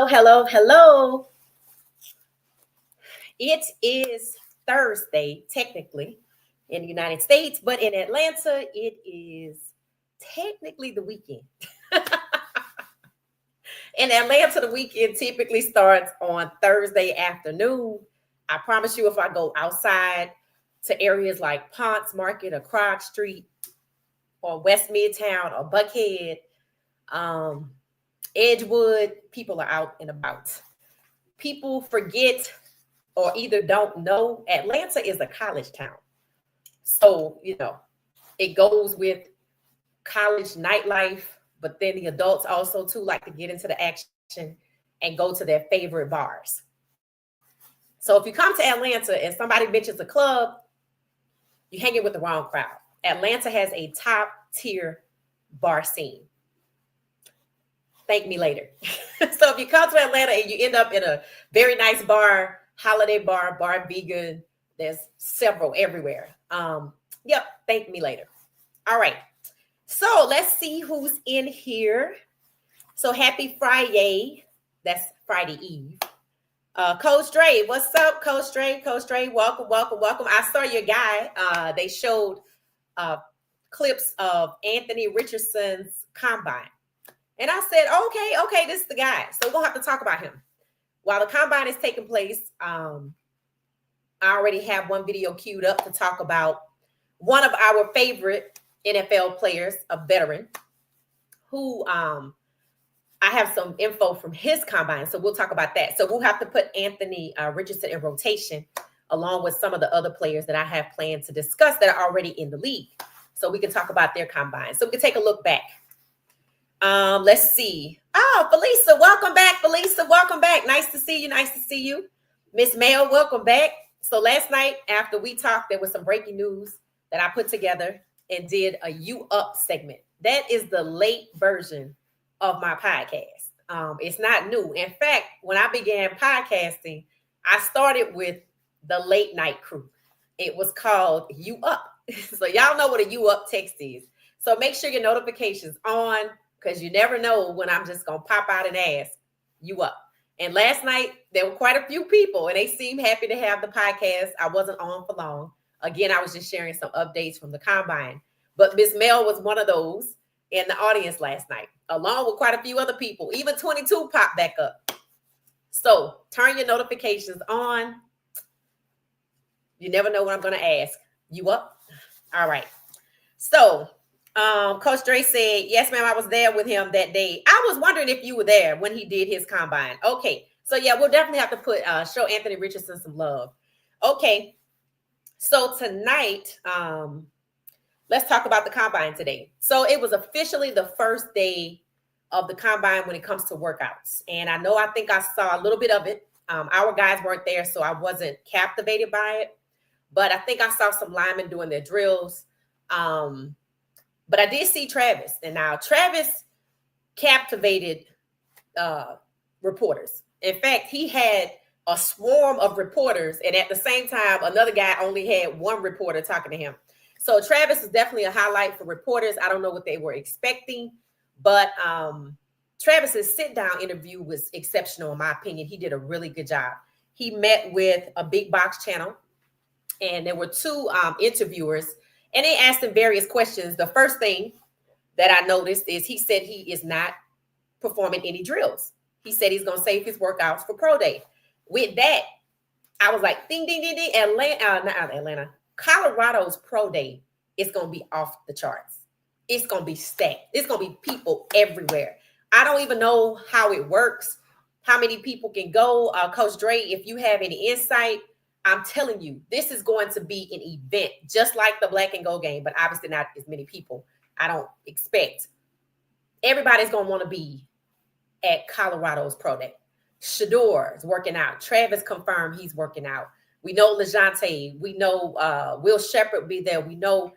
Hello. It is Thursday, technically, in the United States, but in Atlanta, it is technically the weekend. In Atlanta, the weekend typically starts on Thursday afternoon. I promise you, if I go outside to areas like Ponce Market or Krog Street or West Midtown or Buckhead, um, Edgewood, people are out and about. People forget or either don't know Atlanta is a college town. So, it goes with college nightlife, but then the adults also too like to get into the action and go to their favorite bars. So if you come to Atlanta and somebody mentions a club, you're hanging with the wrong crowd. Atlanta has a top tier bar scene. Thank me later. So if you come to Atlanta and you end up in a very nice bar, holiday bar, bar vegan, there's several everywhere. Thank me later. All right. So let's see who's in here. So happy Friday. That's Friday Eve. Coach Dre, what's up, Coach Dre? Coach Dre, welcome. I saw your guy. They showed clips of Anthony Richardson's combine. And I said, okay, this is the guy. So we'll have to talk about him. While the combine is taking place, I already have one video queued up to talk about one of our favorite NFL players, a veteran, who I have some info from his combine. So we'll talk about that. So we'll have to put Anthony Richardson in rotation along with some of the other players that I have planned to discuss that are already in the league. So we can talk about their combine. So we can take a look back. Let's see. Oh, Felisa, welcome back. Nice to see you. Miss Mel, welcome back. So last night after we talked, there was some breaking news that I put together and did a You Up segment. That is the late version of my podcast. It's not new. In fact, when I began podcasting, I started with the late night crew. It was called You Up. So y'all know what a You Up text is. So make sure your notifications on, because you never know when I'm just going to pop out and ask, you up? And last night, there were quite a few people, and they seemed happy to have the podcast. I wasn't on for long. Again, I was just sharing some updates from the combine. But Miss Mel was one of those in the audience last night, along with quite a few other people. Even 22 popped back up. So turn your notifications on. You never know what I'm going to ask. You up? All right. So Coach Dre said, yes, ma'am, I was there with him that day. I was wondering if you were there when he did his combine. Okay. So yeah, we'll definitely have to put show Anthony Richardson some love. Okay. So tonight, let's talk about the combine today. So it was officially the first day of the combine when it comes to workouts. And I think I saw a little bit of it. Our guys weren't there, so I wasn't captivated by it. But I think I saw some linemen doing their drills. But I did see Travis. And now Travis captivated reporters. In fact, he had a swarm of reporters. And at the same time, another guy only had one reporter talking to him. So Travis is definitely a highlight for reporters. I don't know what they were expecting. But Travis's sit-down interview was exceptional, in my opinion. He did a really good job. He met with a big box channel. And there were two interviewers. And they asked him various questions. The first thing that I noticed is he said he is not performing any drills. He said he's going to save his workouts for pro day. With that, I was like, ding, ding, ding, ding. Atlanta. Colorado's pro day is going to be off the charts. It's going to be stacked. It's going to be people everywhere. I don't even know how it works, how many people can go. Coach Dre, if you have any insight, I'm telling you, this is going to be an event, just like the Black and Gold game, but obviously not as many people. I don't expect. Everybody's going to want to be at Colorado's pro day. Shedeur is working out. Travis confirmed he's working out. We know LeJontay. We know Will Shepherd be there. We know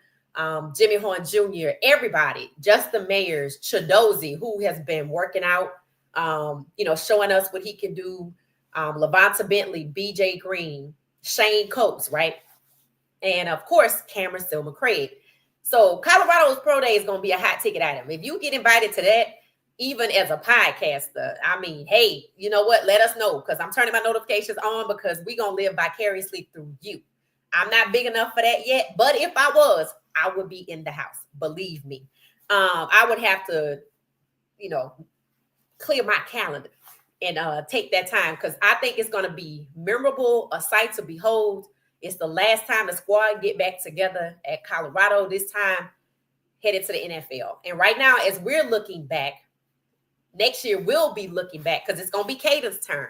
Jimmy Horn Jr., everybody, just the Mayors, Chidozie, who has been working out, showing us what he can do. Levanta Bentley, BJ Green, Shane Coates, right? And of course, Cameron Silver Craig. So Colorado's pro day is going to be a hot ticket item. If you get invited to that, even as a podcaster, I mean, hey, you know what? Let us know, because I'm turning my notifications on, because we're going to live vicariously through you. I'm not big enough for that yet, but if I was, I would be in the house. Believe me. I would have to, clear my calendar and take that time, because I think it's going to be memorable, a sight to behold. It's the last time the squad get back together at Colorado, this time headed to the NFL. And right now, as we're looking back, next year we'll be looking back, because it's going to be Caden's turn,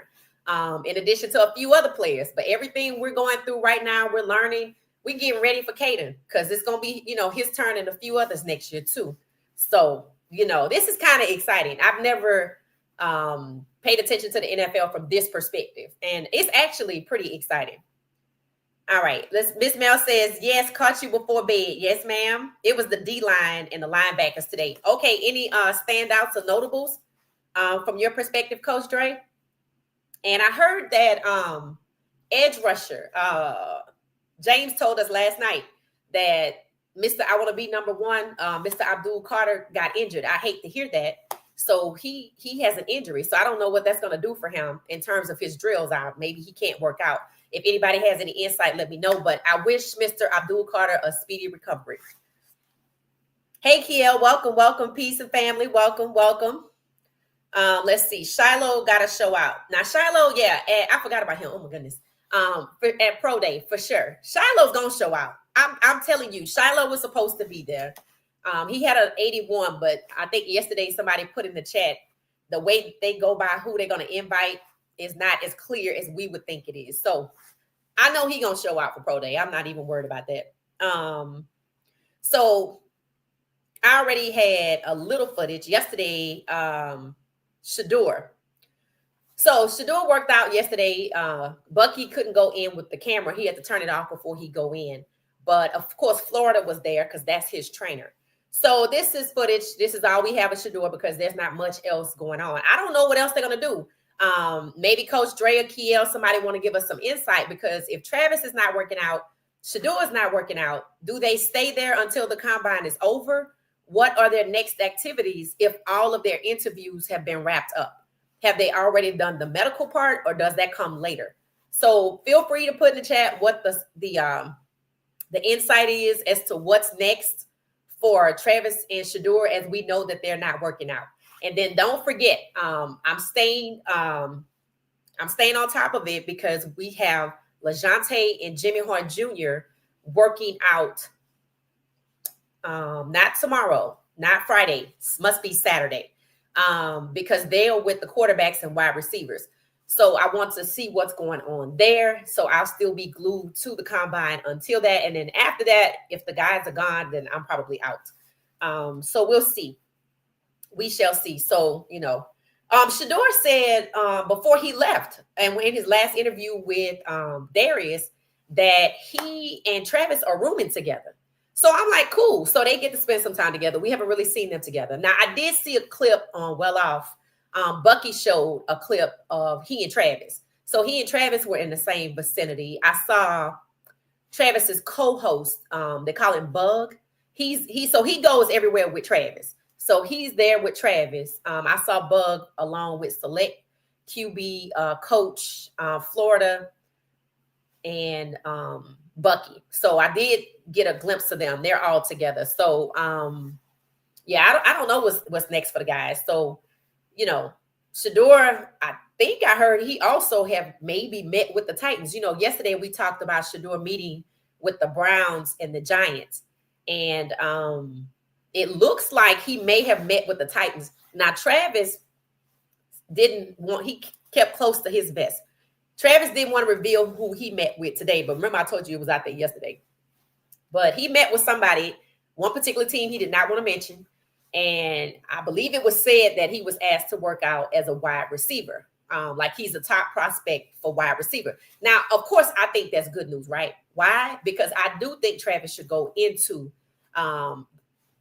in addition to a few other players. But everything we're going through right now, we're learning. We're getting ready for Caden, because it's going to be, his turn and a few others next year too. So, this is kind of exciting. I've never paid attention to the NFL from this perspective, and it's actually pretty exciting. All right, Miss Mel says, yes, caught you before bed. Yes, ma'am. It was the D-line and the linebackers today. Okay, any standouts or notables from your perspective, Coach Dre? And I heard that edge rusher, James told us last night that Mr. I want to be number one, Mr. Abdul Carter got injured. I hate to hear that. So he has an injury. So I don't know what that's going to do for him in terms of his drills out. Maybe he can't work out. If anybody has any insight, let me know. But I wish Mr. Abdul Carter a speedy recovery. Hey, Kiel, welcome, peace and family. Welcome. Let's see. Shiloh got to show out. Now, Shiloh, yeah, I forgot about him. Oh, my goodness. At Pro Day, for sure. Shiloh's going to show out. I'm telling you, Shiloh was supposed to be there. He had an 81, but I think yesterday somebody put in the chat, the way they go by who they're going to invite is not as clear as we would think it is. So I know he's going to show out for Pro Day. I'm not even worried about that. So I already had a little footage yesterday. Shedeur. So Shedeur worked out yesterday. Bucky couldn't go in with the camera. He had to turn it off before he go in. But of course, Florida was there because that's his trainer. So this is footage. This is all we have of Shedeur, because there's not much else going on. I don't know what else they're going to do. Maybe Coach Dre or Kiel, somebody want to give us some insight, because if Travis is not working out, Shedeur is not working out, do they stay there until the combine is over? What are their next activities if all of their interviews have been wrapped up? Have they already done the medical part, or does that come later? So feel free to put in the chat what the insight is as to what's next for Travis and Shedeur, as we know that they're not working out. And then don't forget, I'm staying on top of it, because we have LaJohntay and Jimmy Horn Jr. working out. Not tomorrow, not Friday, must be Saturday, because they are with the quarterbacks and wide receivers. So I want to see what's going on there. So I'll still be glued to the combine until that. And then after that, if the guys are gone, then I'm probably out. So we'll see. We shall see. So, Shedeur said before he left, and in his last interview with Darius, that he and Travis are rooming together. So I'm like, cool. So they get to spend some time together. We haven't really seen them together. Now, I did see a clip on Well Off. Bucky showed a clip of he and Travis. So he and Travis were in the same vicinity. I saw Travis's co-host. They call him Bug. So he goes everywhere with Travis. So he's there with Travis. I saw Bug along with Select QB coach, Florida, and Bucky. So I did get a glimpse of them. They're all together. So yeah, I don't know what's next for the guys. So, Shedeur, I think I heard he also have maybe met with the Titans. Yesterday we talked about Shedeur meeting with the Browns and the Giants. And it looks like he may have met with the Titans. Now, Travis he kept close to his vest. Travis didn't want to reveal who he met with today, but remember I told you it was out there yesterday. But he met with somebody, one particular team he did not want to mention. And I believe it was said that he was asked to work out as a wide receiver. Like he's a top prospect for wide receiver. Now, of course, I think that's good news, right? Why? Because I do think Travis should go into the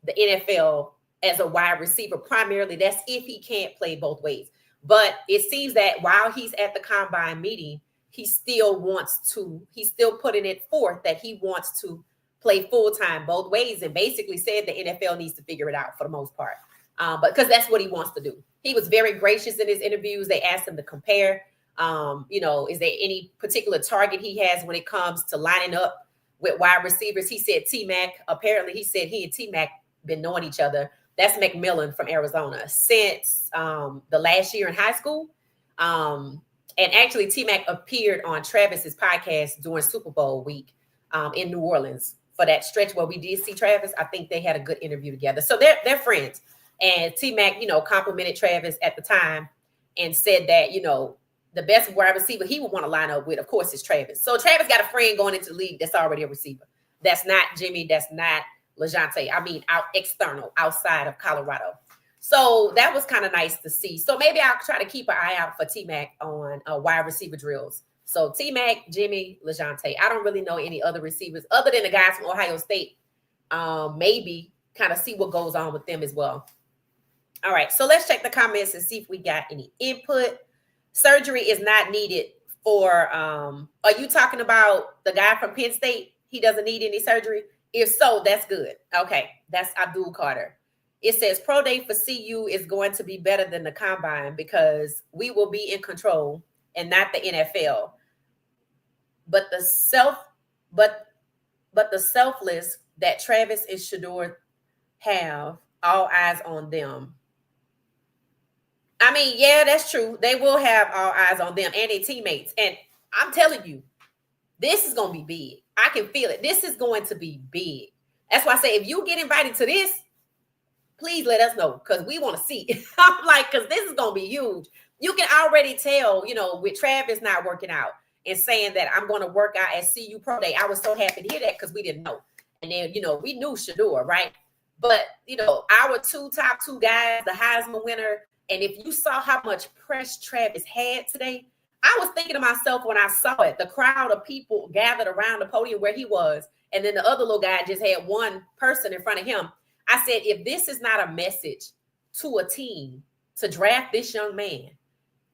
NFL as a wide receiver primarily. That's if he can't play both ways. But it seems that while he's at the combine meeting, he's still putting it forth that he wants to play full-time both ways, and basically said the NFL needs to figure it out for the most part. but because that's what he wants to do. He was very gracious in his interviews. They asked him to compare. Is there any particular target he has when it comes to lining up with wide receivers? He said T-Mac. Apparently, he said he and T-Mac been knowing each other. That's McMillan from Arizona since the last year in high school. And actually, T-Mac appeared on Travis's podcast during Super Bowl week in New Orleans for that stretch where we did see Travis. I think they had a good interview together. So they're friends. And T-Mac, complimented Travis at the time and said that, the best wide receiver he would want to line up with, of course, is Travis. So Travis got a friend going into the league that's already a receiver. That's not Jimmy. That's not LeJounte. I mean, external, outside of Colorado. So that was kind of nice to see. So maybe I'll try to keep an eye out for T-Mac on wide receiver drills. So T-Mac, Jimmy, LeJounte. I don't really know any other receivers other than the guys from Ohio State. Maybe kind of see what goes on with them as well. All right, so let's check the comments and see if we got any input. Surgery is not needed for, are you talking about the guy from Penn State? He doesn't need any surgery? If so, that's good. Okay, that's Abdul Carter. It says pro day for CU is going to be better than the combine because we will be in control and not the NFL. But the selfless that Travis and Shedeur have, all eyes on them. I mean, yeah, that's true. They will have all eyes on them and their teammates. And I'm telling you, this is going to be big. I can feel it. This is going to be big. That's why I say, if you get invited to this, please let us know because we want to see. I'm like, because this is going to be huge. You can already tell, with Travis not working out and saying that I'm going to work out at CU Pro Day. I was so happy to hear that because we didn't know. And then, we knew Shedeur, right? But, our top two guys, the Heisman winner, and if you saw how much press Travis had today, I was thinking to myself when I saw it, the crowd of people gathered around the podium where he was, and then the other little guy just had one person in front of him. I said, if this is not a message to a team to draft this young man,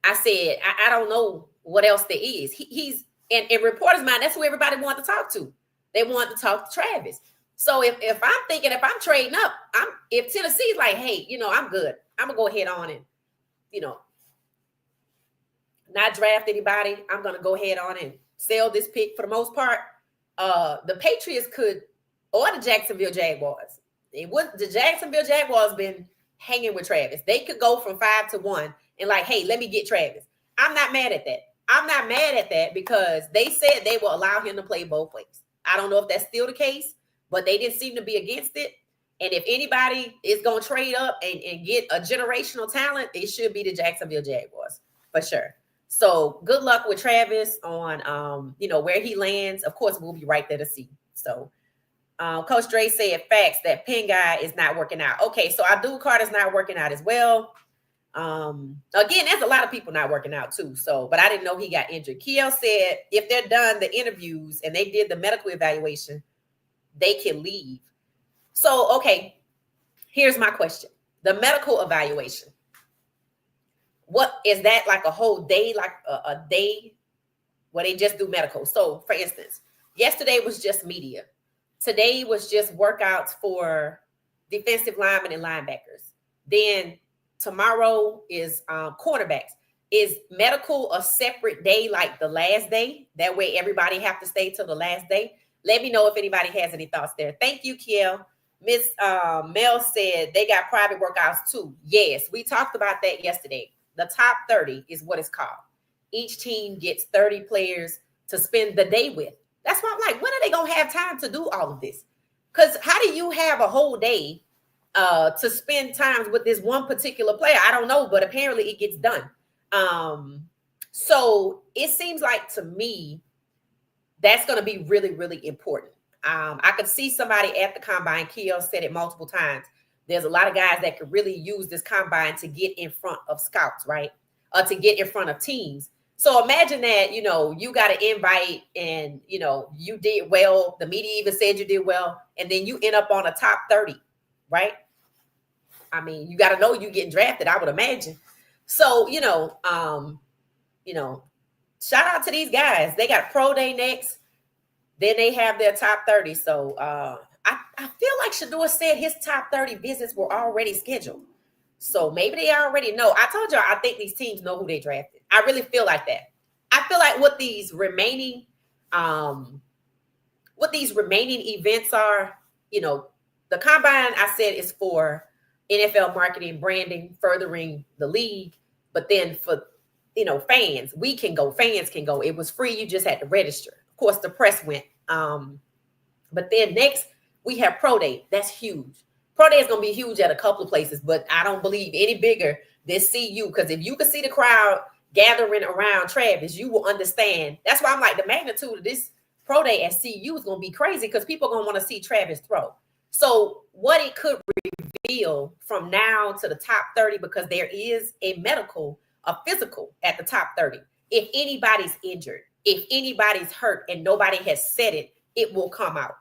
I said, I don't know what else there is. He's in reporters' mind, that's who everybody wanted to talk to. They wanted to talk to Travis. So if I'm thinking, if I'm trading up, if Tennessee's like, hey, I'm good. I'm going to go ahead on and, not draft anybody. I'm going to go ahead on and sell this pick for the most part. The Patriots could, or the Jacksonville Jaguars. The Jacksonville Jaguars been hanging with Travis. They could go from 5-1 and like, hey, let me get Travis. I'm not mad at that. I'm not mad at that because they said they will allow him to play both ways. I don't know if that's still the case, but they didn't seem to be against it. And if anybody is going to trade up and get a generational talent, it should be the Jacksonville Jaguars for sure. So good luck with Travis on, where he lands. Of course, we'll be right there to see. So Coach Dre said facts that Penn guy is not working out. Okay, so Abdul Carter's not working out as well. Again, there's a lot of people not working out too. So, but I didn't know he got injured. Kiel said if they're done the interviews and they did the medical evaluation, they can leave. So, okay, here's my question. The medical evaluation. What is that, like a whole day, like a day where they just do medical? So, for instance, yesterday was just media. Today was just workouts for defensive linemen and linebackers. Then tomorrow is cornerbacks. Is medical a separate day like the last day? That way everybody have to stay till the last day? Let me know if anybody has any thoughts there. Thank you, Kiel. Miss Mel said they got private workouts too. Yes, we talked about that yesterday. The top 30 is what it's called. Each team gets 30 players to spend the day with. That's why I'm like, when are they going to have time to do all of this? Because how do you have a whole day to spend time with this one particular player? I don't know, but apparently it gets done. So it seems like to me, that's going to be really, really important. I could see somebody at the combine. Kiel said it multiple times. There's a lot of guys that could really use this combine to get in front of scouts, right? Or to get in front of teams. So imagine that, you got an invite and, you did well. The media even said you did well. And then you end up on a top 30, right? I mean, you got to know you getting drafted, I would imagine. So, shout out to these guys. They got pro day next. Then they have their top 30. So I feel like Shedeur said his top 30 visits were already scheduled. So maybe they already know. I told y'all, I think these teams know who they drafted. I really feel like that. I feel like what these remaining events are, the combine, I said, is for NFL marketing, branding, furthering the league. But then for fans, fans can go. It was free. You just had to register. Of course, the press went. But then next we have Pro Day. That's huge. Pro Day is going to be huge at a couple of places, but I don't believe any bigger than CU, because if you could see the crowd gathering around Travis, you will understand. That's why I'm like, the magnitude of this Pro Day at CU is going to be crazy, because people are going to want to see Travis throw. So what it could reveal from now to the top 30, because there is a physical at the top 30. If anybody's injured, if anybody's hurt and nobody has said it, it will come out,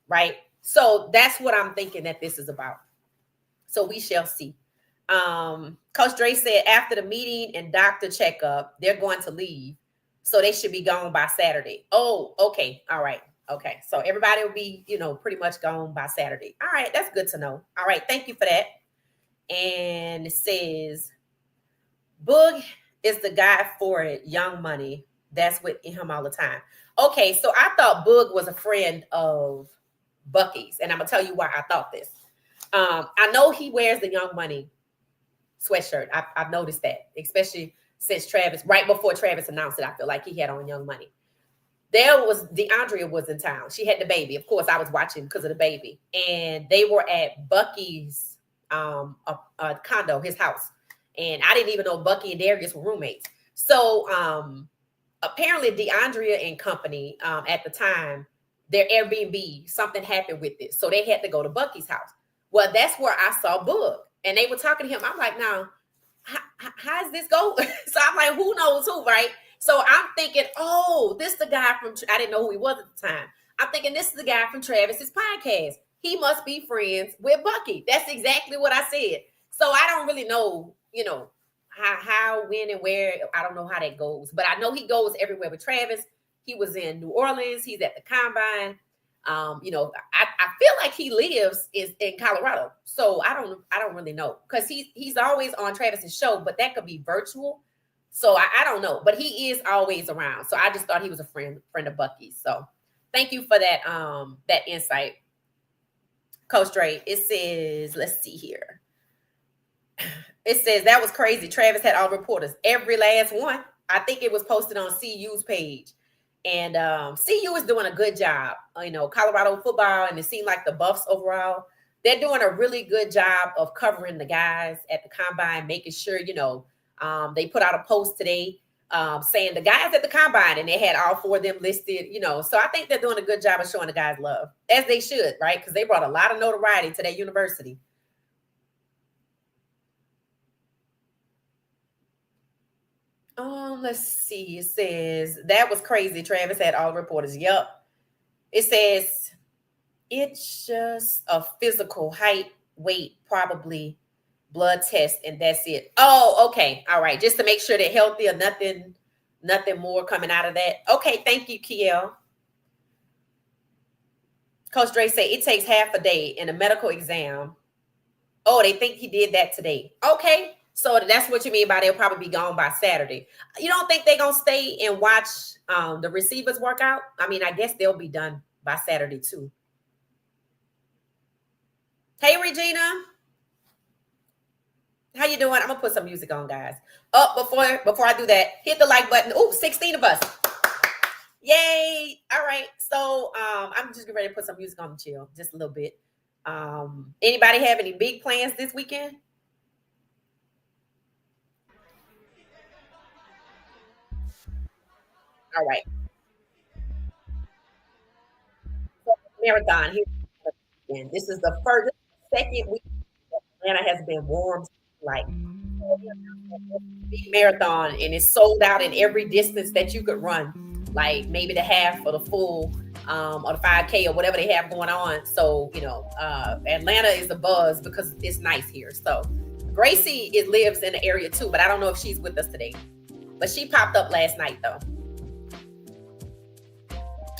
right? So that's what I'm thinking that this is about. So we shall see. Coach Dre said after the meeting and doctor checkup, they're going to leave. So they should be gone by Saturday. Oh, okay. All right. Okay. So everybody will be, pretty much gone by Saturday. All right. That's good to know. All right. Thank you for that. And it says, Boog is the guy for it. Young Money. That's with him all the time. Okay. So I thought Boog was a friend of Bucky's. And I'm going to tell you why I thought this. I know he wears the Young Money sweatshirt. I've noticed that, especially since right before Travis announced it. I feel like he had on Young Money. DeAndrea was in town. She had the baby. Of course, I was watching because of the baby. And they were at Bucky's condo, his house. And I didn't even know Bucky and Darius were roommates. So apparently DeAndrea and company at the time, their Airbnb, something happened with it. So they had to go to Bucky's house. Well, that's where I saw Boog. And they were talking to him. I'm like, now, how does this go? So I'm like, who knows who, right? So I'm thinking, oh, this is the guy from, I didn't know who he was at the time. I'm thinking this is the guy from Travis's podcast. He must be friends with Bucky. That's exactly what I said. So I don't really know, how, when, and where. I don't know how that goes. But I know he goes everywhere with Travis. He was in New Orleans. He's at the combine. I feel like he lives in Colorado. So I don't really know, because he's always on Travis's show, but that could be virtual. So I don't know, but he is always around. So I just thought he was a friend of Bucky's. So thank you for that insight, Coach Dre. It says, let's see here. It says that was crazy. Travis had all reporters, every last one. I think it was posted on CU's page. And CU is doing a good job. Colorado football, and it seemed like the Buffs overall, they're doing a really good job of covering the guys at the combine, making sure, they put out a post today saying the guys at the combine, and they had all four of them listed, So I think they're doing a good job of showing the guys love, as they should, right? Because they brought a lot of notoriety to that university. Let's see. It says that was crazy. Travis had all reporters. Yep. It says it's just a physical, height, weight, probably blood test, and that's it. Oh, okay. All right. Just to make sure they're healthy, or nothing more coming out of that. Okay. Thank you, Kiel. Coach Dre said it takes half a day in a medical exam. Oh, they think he did that today. Okay. So that's what you mean by they'll probably be gone by Saturday. You don't think they're going to stay and watch the receivers work out? I mean, I guess they'll be done by Saturday too. Hey, Regina. How you doing? I'm going to put some music on, guys. Before I do that, hit the like button. Ooh, 16 of us. Yay. All right. So I'm just getting ready to put some music on the chill, just a little bit. Anybody have any big plans this weekend? All right. Marathon here. This is the second week Atlanta has been warm, like big marathon, and it's sold out in every distance that you could run, like maybe the half or the full, or the 5K or whatever they have going on. So Atlanta is a buzz because it's nice here. So Gracie lives in the area too, but I don't know if she's with us today. But she popped up last night though.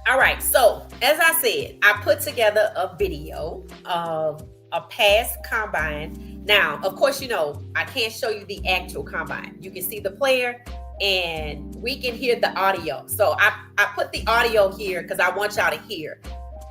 All right. So as I said, I put together a video of a past combine. Now, of course, I can't show you the actual combine. You can see the player and we can hear the audio. So I put the audio here because I want y'all to hear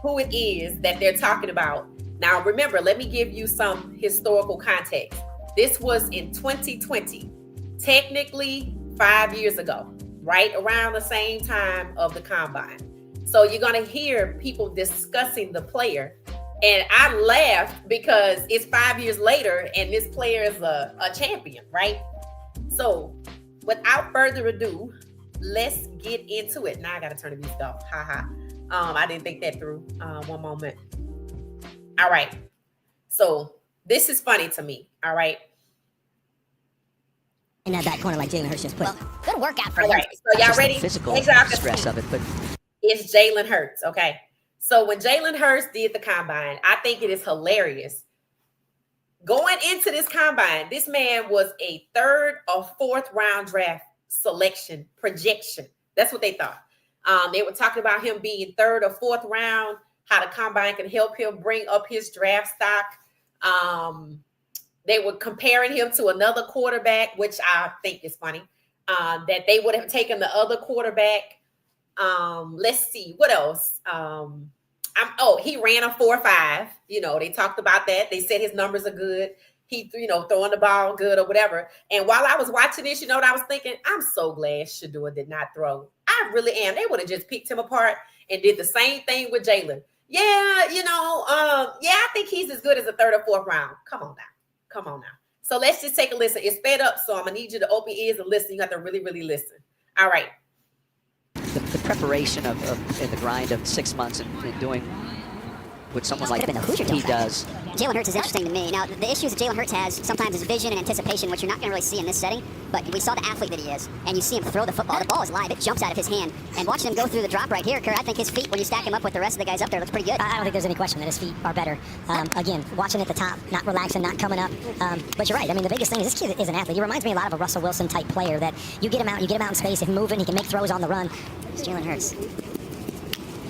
who it is that they're talking about. Now, remember, let me give you some historical context. This was in 2020, technically 5 years ago, right around the same time of the combine. So you're going to hear people discussing the player. And I laughed because it's 5 years later and this player is a champion, right? So without further ado, let's get into it. Now I got to turn the music off. I didn't think that through. One moment. All right. So this is funny to me. All right. In that back corner like Jalen Hurts just put. Well, good workout for All him. right. So y'all ready? Physical stress of it, but it's Jalen Hurts. Okay. So when Jalen Hurts did the combine, I think it is hilarious. Going into this combine, this man was a 3rd or 4th round draft selection projection. That's what they thought. They were talking about him being 3rd or 4th round, how the combine can help him bring up his draft stock. They were comparing him to another quarterback, which I think is funny, that they would have taken the other quarterback. Let's see, what else? He ran a 4.5. They talked about that. They said his numbers are good. He, throwing the ball good or whatever. And while I was watching this, what I was thinking? I'm so glad Shedeur did not throw. I really am. They would have just picked him apart and did the same thing with Jalen. Yeah, I think he's as good as a 3rd or 4th round. Come on now. So let's just take a listen. It's sped up, so I'm going to need you to open your ears and listen. You have to really, really listen. All right. the preparation of and the grind of 6 months and doing what someone like he does. Jalen Hurts is interesting to me. Now, the issues that Jalen Hurts has sometimes is vision and anticipation, which you're not going to really see in this setting. But we saw the athlete that he is, and you see him throw the football. The ball is live. It jumps out of his hand. And watching him go through the drop right here, Kurt, I think his feet, when you stack him up with the rest of the guys up there, looks pretty good. I don't think there's any question that his feet are better. Again, watching at the top, not relaxing, not coming up. But you're right. I mean, the biggest thing is this kid is an athlete. He reminds me a lot of a Russell Wilson type player that you get him out in space, he's moving, he can make throws on the run. It's Jalen Hurts.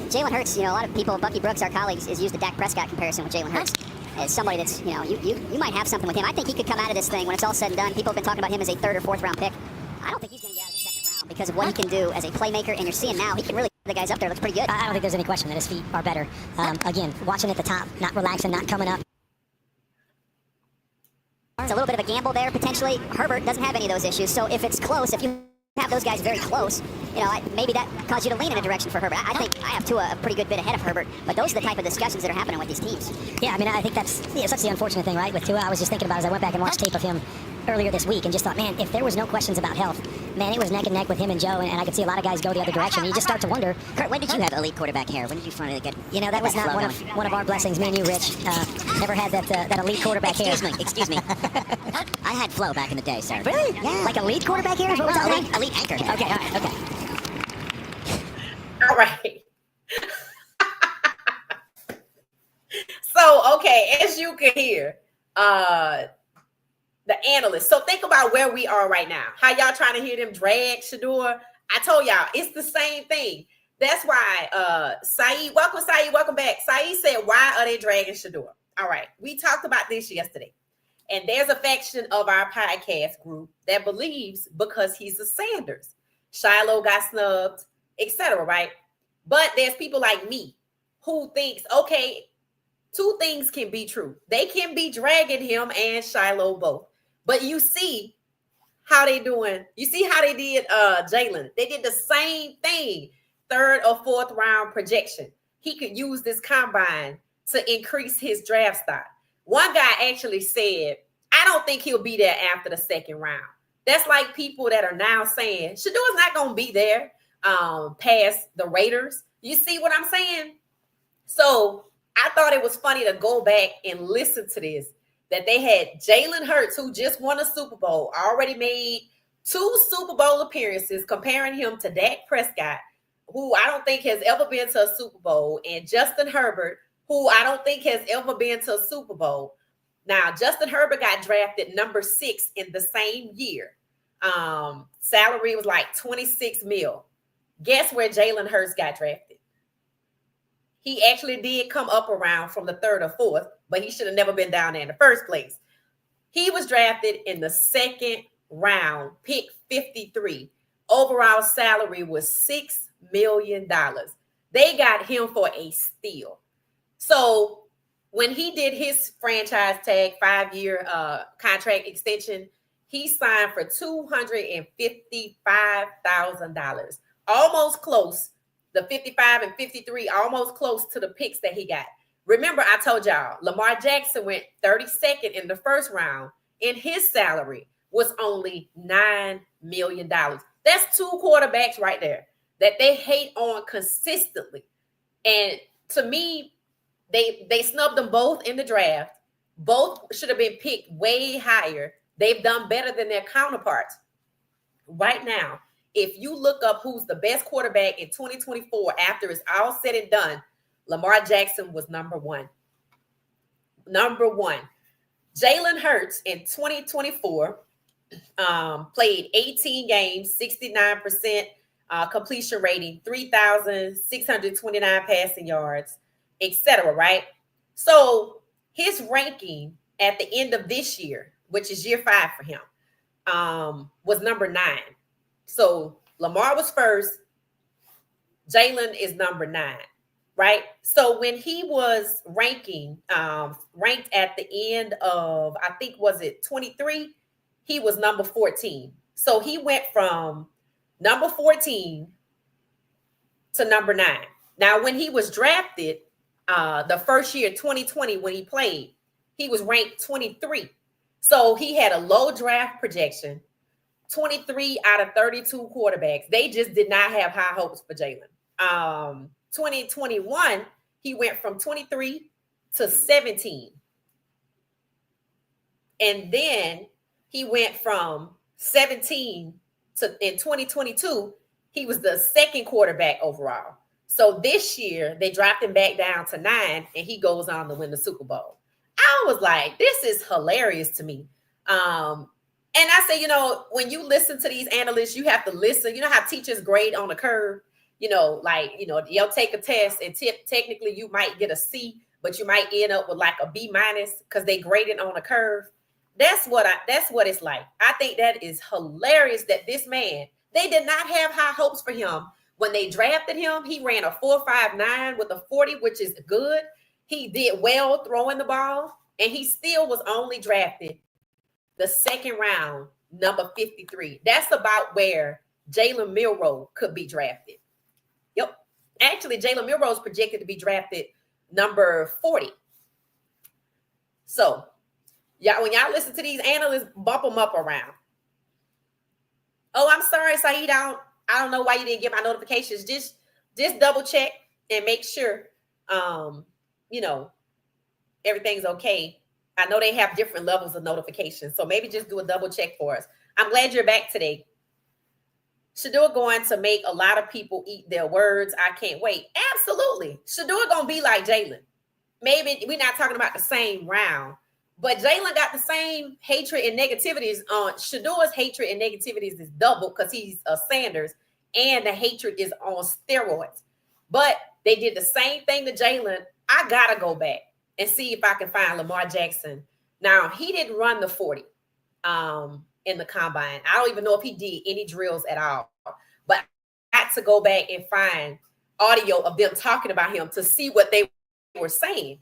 Jalen Hurts, a lot of people, Bucky Brooks, our colleagues, has used the Dak Prescott comparison with Jalen Hurts. As somebody that's, you might have something with him. I think he could come out of this thing when it's all said and done. People have been talking about him as a 3rd or 4th round pick. I don't think he's going to get out of the 2nd round because of what he can do as a playmaker, and you're seeing now he can really the guys up there looks pretty good. I don't think there's any question that his feet are better. Again, watching at the top, not relaxing, not coming up. It's a little bit of a gamble there, potentially. Herbert doesn't have any of those issues, so if it's close, if you have those guys very close, maybe that caused you to lean in a direction for Herbert. I think I have Tua a pretty good bit ahead of Herbert, but those are the type of discussions that are happening with these teams. Yeah, I mean, I think that's the unfortunate thing, right? With Tua, I was just thinking about it as I went back and watched tape of him earlier this week and just thought, man, if there was no questions about health, man, it was neck and neck with him and Joe, and I could see a lot of guys go the other direction. And you just start to wonder. Kurt, when did you have elite quarterback hair? When did you finally get? That was not one of our blessings. Me and you, Rich, never had that elite quarterback hair. Excuse me. I had flow back in the day, sir. Really? Yeah. Like elite quarterback hair is what we're talking about? Elite anchor hair. Okay, all right, okay. All right. So, okay, as you can hear, the analysts. So think about where we are right now. How y'all trying to hear them drag Shedeur? I told y'all, it's the same thing. That's why Saeed, welcome back. Saeed said, why are they dragging Shedeur? All right, we talked about this yesterday. And there's a faction of our podcast group that believes because he's a Sanders, Shiloh got snubbed, etc., right? But there's people like me who thinks, okay, two things can be true. They can be dragging him and Shiloh both. But you see how they doing. You see how they did Jalen. They did the same thing. 3rd or 4th round projection. He could use this combine to increase his draft stock. One guy actually said, I don't think he'll be there after the 2nd round. That's like people that are now saying, Shedeur's not going to be there past the Raiders. You see what I'm saying? So I thought it was funny to go back and listen to this, that they had Jalen Hurts, who just won a Super Bowl, already made 2 Super Bowl appearances, comparing him to Dak Prescott, who I don't think has ever been to a Super Bowl, and Justin Herbert, who I don't think has ever been to a Super Bowl. Now, Justin Herbert got drafted number 6 in the same year. Salary was like $26 million. Guess where Jalen Hurts got drafted? He actually did come up around from the 3rd or 4th, but he should have never been down there in the first place. He was drafted in the second round, pick 53. Overall salary was $6 million. They got him for a steal. So when he did his franchise tag 5-year contract extension, he signed for $255,000. Almost close. The 55 and 53, almost close to the picks that he got. Remember, I told y'all, Lamar Jackson went 32nd in the first round, and his salary was only $9 million. That's 2 quarterbacks right there that they hate on consistently. And to me, they snubbed them both in the draft. Both should have been picked way higher. They've done better than their counterparts. Right now, if you look up who's the best quarterback in 2024 after it's all said and done, Lamar Jackson was number one. Number one. Jalen Hurts in 2024 played 18 games, 69% completion rating, 3,629 passing yards, etc. Right? So his ranking at the end of this year, which is year 5 for him, was number 9. So Lamar was first. Jalen is number 9. Right. So when he was ranked at the end of, I think, was it 23? He was number 14. So he went from number 14 to number 9. Now, when he was drafted, the first year, 2020, when he played, he was ranked 23. So he had a low draft projection, 23 out of 32 quarterbacks. They just did not have high hopes for Jalen. 2021, he went from 23 to 17. And then he went from 17 to, in 2022, he was the second quarterback overall. So this year, they dropped him back down to 9, and he goes on to win the Super Bowl. I was like, this is hilarious to me. And I say, when you listen to these analysts, you have to listen. You know how teachers grade on a curve? You'll take a test and technically you might get a C, but you might end up with like a B- because they graded on a curve. That's what it's like. I think that is hilarious that this man, they did not have high hopes for him. When they drafted him, he ran a 4.59 with a 40, which is good. He did well throwing the ball, and he still was only drafted the second round, number 53. That's about where Jalen Milroe could be drafted. Yep. Actually, Jalen Milroe is projected to be drafted number 40. So, when y'all listen to these analysts, bump them up around. Oh, I'm sorry, Saeed. I don't know why you didn't get my notifications. Just double check and make sure, everything's okay. I know they have different levels of notifications, so maybe just do a double check for us. I'm glad you're back today. Shedeur going to make a lot of people eat their words. I can't wait. Absolutely. Shedeur going to be like Jalen. Maybe we're not talking about the same round, but Jalen got the same hatred and negativities. Shedeur's hatred and negativities is double because he's a Sanders, and the hatred is on steroids. But they did the same thing to Jalen. I got to go back and see if I can find Lamar Jackson. Now, he didn't run the 40. In the combine. I don't even know if he did any drills at all, but I had to go back and find audio of them talking about him to see what they were saying,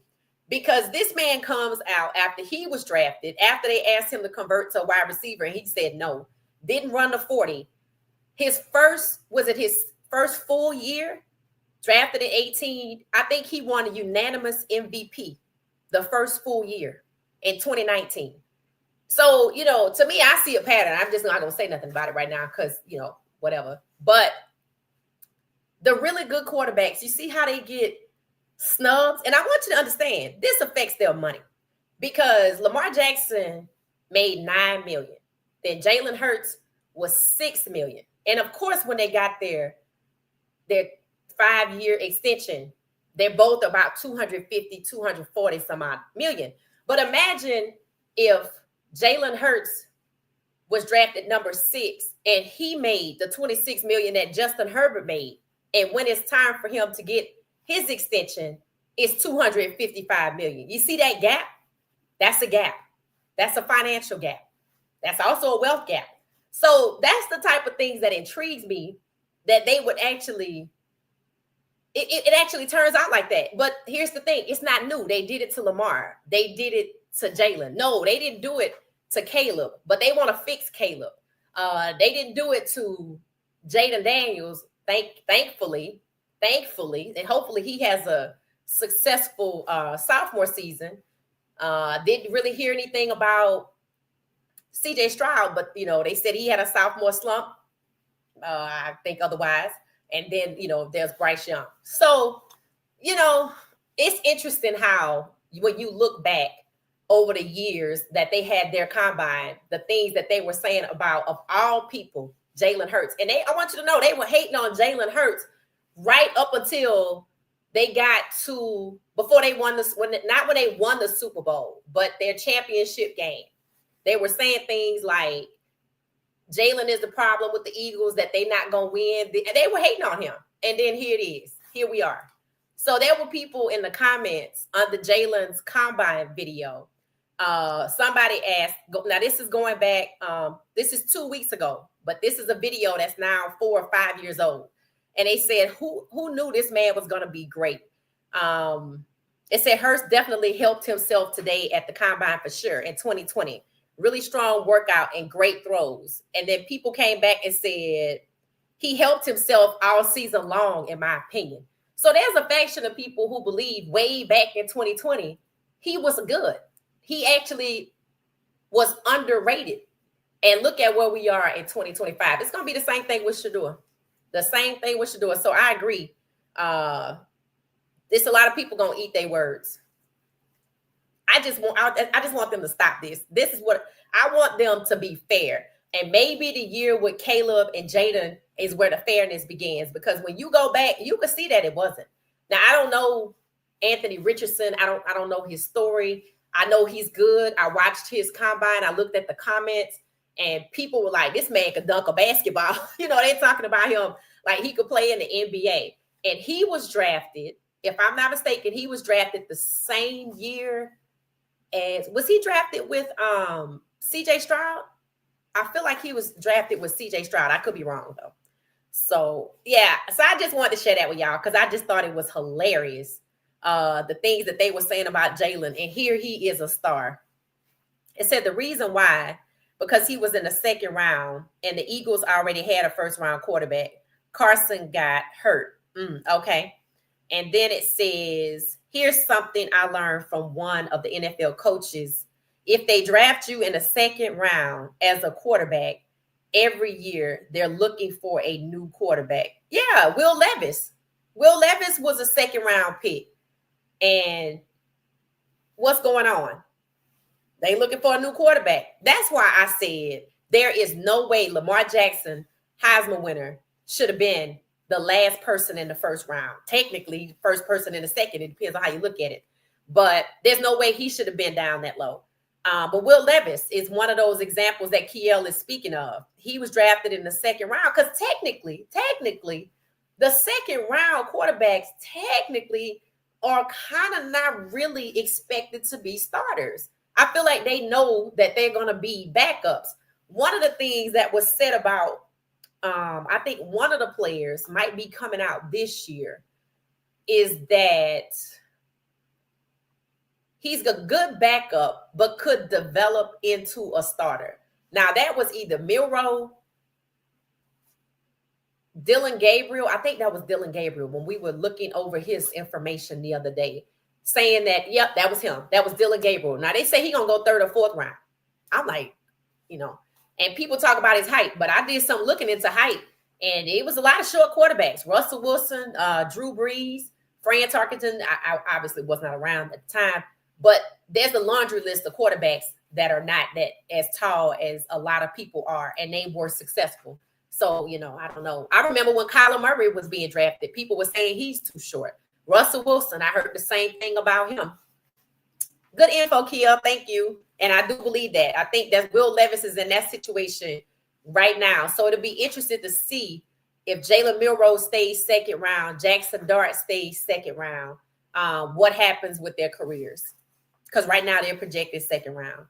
because this man comes out after he was drafted, after they asked him to convert to a wide receiver, and he said no, didn't run the 40. His first full year, drafted at 18, I think he won a unanimous MVP the first full year in 2019. So, to me, I see a pattern. I'm just not going to say nothing about it right now because, whatever. But the really good quarterbacks, you see how they get snubs? And I want you to understand, this affects their money because Lamar Jackson made $9 million. Then Jalen Hurts was $6 million. And, of course, when they got their 5-year extension, they're both about 250, 240 some odd million. But imagine if Jalen Hurts was drafted number 6 and he made the $26 million that Justin Herbert made. And when it's time for him to get his extension, it's $255 million. You see that gap? That's a gap. That's a financial gap. That's also a wealth gap. So that's the type of things that intrigues me, that they would actually, it actually turns out like that. But here's the thing, it's not new. They did it to Lamar. They did it to Jalen. No, they didn't do it to Caleb, but they want to fix Caleb. They didn't do it to Jaden Daniels, thankfully, and hopefully he has a successful sophomore season. Didn't really hear anything about CJ Stroud, but they said he had a sophomore slump. I think otherwise. And then there's Bryce Young. So it's interesting how when you look back over the years that they had their combine, the things that they were saying about, of all people, Jalen Hurts. And I want you to know, they were hating on Jalen Hurts right up until they got to, before they won this, not when they won the Super Bowl, but their championship game. They were saying things like, Jalen is the problem with the Eagles, that they not going to win. They were hating on him. And then here it is. Here we are. So there were people in the comments under Jalen's combine video. Somebody asked, now this is going back, this is 2 weeks ago, but this is a video that's now 4 or 5 years old. And they said, who knew this man was going to be great? It said Hurts definitely helped himself today at the combine for sure in 2020. Really strong workout and great throws. And then people came back and said he helped himself all season long, in my opinion. So there's a faction of people who believe way back in 2020, he was good. He actually was underrated. And look at where we are in 2025. It's going to be the same thing with Shedeur. The same thing with Shedeur. So I agree. There's a lot of people going to eat their words. I just want them to stop this. This is what I want them to be fair. And maybe the year with Caleb and Jaden is where the fairness begins, because when you go back, you can see that it wasn't. Now, I don't know Anthony Richardson. I don't know his story. I know he's good. I watched his combine. I looked at the comments, and people were like, this man could dunk a basketball. They're talking about him like he could play in the NBA. And he was drafted, if I'm not mistaken, he was drafted the same year as, was he drafted with CJ Stroud? I feel like he was drafted with CJ Stroud. I could be wrong though. So yeah, so I just wanted to share that with y'all because I just thought it was hilarious. The things that they were saying about Jalen, and here he is a star. It said the reason why, because he was in the second round and the Eagles already had a first round quarterback. Carson got hurt. Okay. And then it says, here's something I learned from one of the NFL coaches. If they draft you in the second round as a quarterback, every year they're looking for a new quarterback. Yeah, Will Levis. Will Levis was a second round pick. And what's going on? They looking for a new quarterback. That's why I said there is no way Lamar Jackson, Heisman winner, should have been the last person in the first round. Technically, first person in the second. It depends on how you look at it. But there's no way he should have been down that low. But Will Levis is one of those examples that Kiel is speaking of. He was drafted in the second round because technically, the second round quarterbacks technically are kind of not really expected to be starters. I feel like they know that they're going to be backups. One of the things that was said about, I think one of the players might be coming out this year, is that he's a good backup, but could develop into a starter. Now, that was either Milroe, Dylan Gabriel. I think that was Dylan Gabriel when we were looking over his information the other day, saying that, yep, that was him. That was Dylan Gabriel. Now, they say he's going to go third or fourth round. I'm like, and people talk about his height, but I did some looking into height, and it was a lot of short quarterbacks. Russell Wilson, Drew Brees, Fran Tarkenton. I obviously was not around at the time, but there's a laundry list of quarterbacks that are not that as tall as a lot of people are, and they were successful. So, I don't know. I remember when Kyler Murray was being drafted, people were saying he's too short. Russell Wilson, I heard the same thing about him. Good info, Kia. Thank you. And I do believe that. I think that Will Levis is in that situation right now. So it'll be interesting to see if Jalen Milroe stays second round, Jackson Dart stays second round, what happens with their careers. Because right now they're projected second round.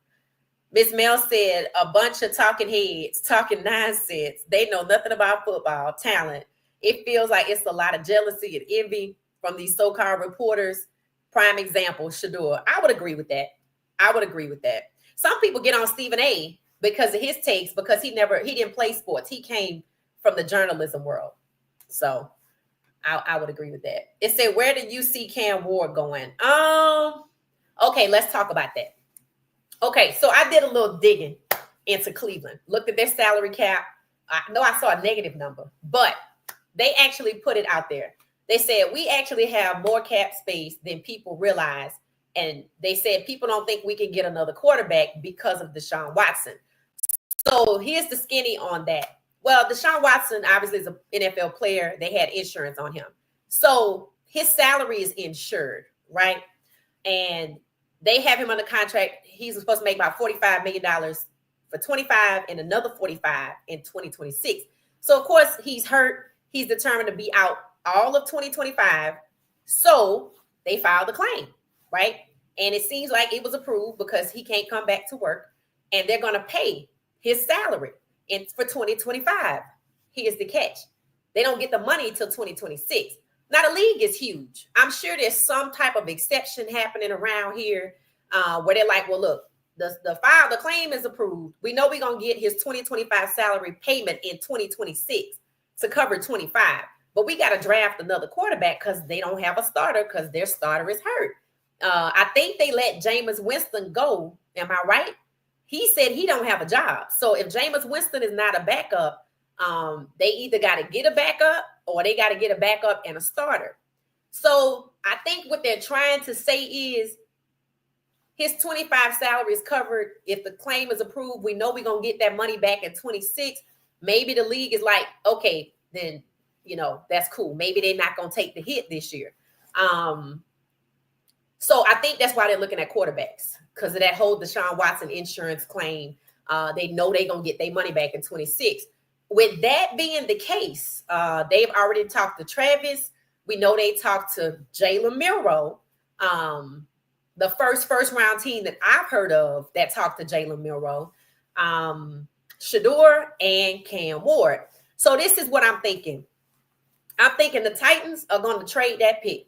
Miss Mel said a bunch of talking heads talking nonsense. They know nothing about football talent. It feels like it's a lot of jealousy and envy from these so-called reporters. Prime example, Shedeur. I would agree with that. I would agree with that. Some people get on Stephen A because of his takes, because he didn't play sports. He came from the journalism world. So I would agree with that. It said, where did you see Cam Ward going? Okay, let's talk about that. Okay, so I did a little digging into Cleveland. Looked at their salary cap. I know I saw a negative number, but they actually put it out there. They said, we actually have more cap space than people realize. And they said, people don't think we can get another quarterback because of Deshaun Watson. So here's the skinny on that. Well, Deshaun Watson obviously is an NFL player. They had insurance on him. So his salary is insured, right? And they have him under contract. He's supposed to make about $45 million for 25 and another 45 in 2026. So, of course, he's hurt. He's determined to be out all of 2025. So they filed the claim, right? And it seems like it was approved because he can't come back to work. And they're going to pay his salary for 2025. Here's the catch. They don't get the money till 2026. Now, the league is huge. I'm sure there's some type of exception happening around here where they're like, well, look, the claim is approved. We know we're going to get his 2025 salary payment in 2026 to cover 25. But we got to draft another quarterback because they don't have a starter because their starter is hurt. I think they let Jameis Winston go. Am I right? He said he don't have a job. So if Jameis Winston is not a backup, they either got to get a backup or they got to get a backup and a starter. So I think what they're trying to say is his 25 salary is covered. If the claim is approved, we know we're going to get that money back in 26. Maybe the league is like, okay, then, that's cool. Maybe they're not going to take the hit this year. So I think that's why they're looking at quarterbacks, because of that whole Deshaun Watson insurance claim. They know they're going to get their money back in 26. With that being the case, they've already talked to Travis. We know they talked to Jalen Milroe, the first round team that I've heard of that talked to Jalen Milroe, Shedeur, and Cam Ward. So this is what I'm thinking. I'm thinking the Titans are going to trade that pick.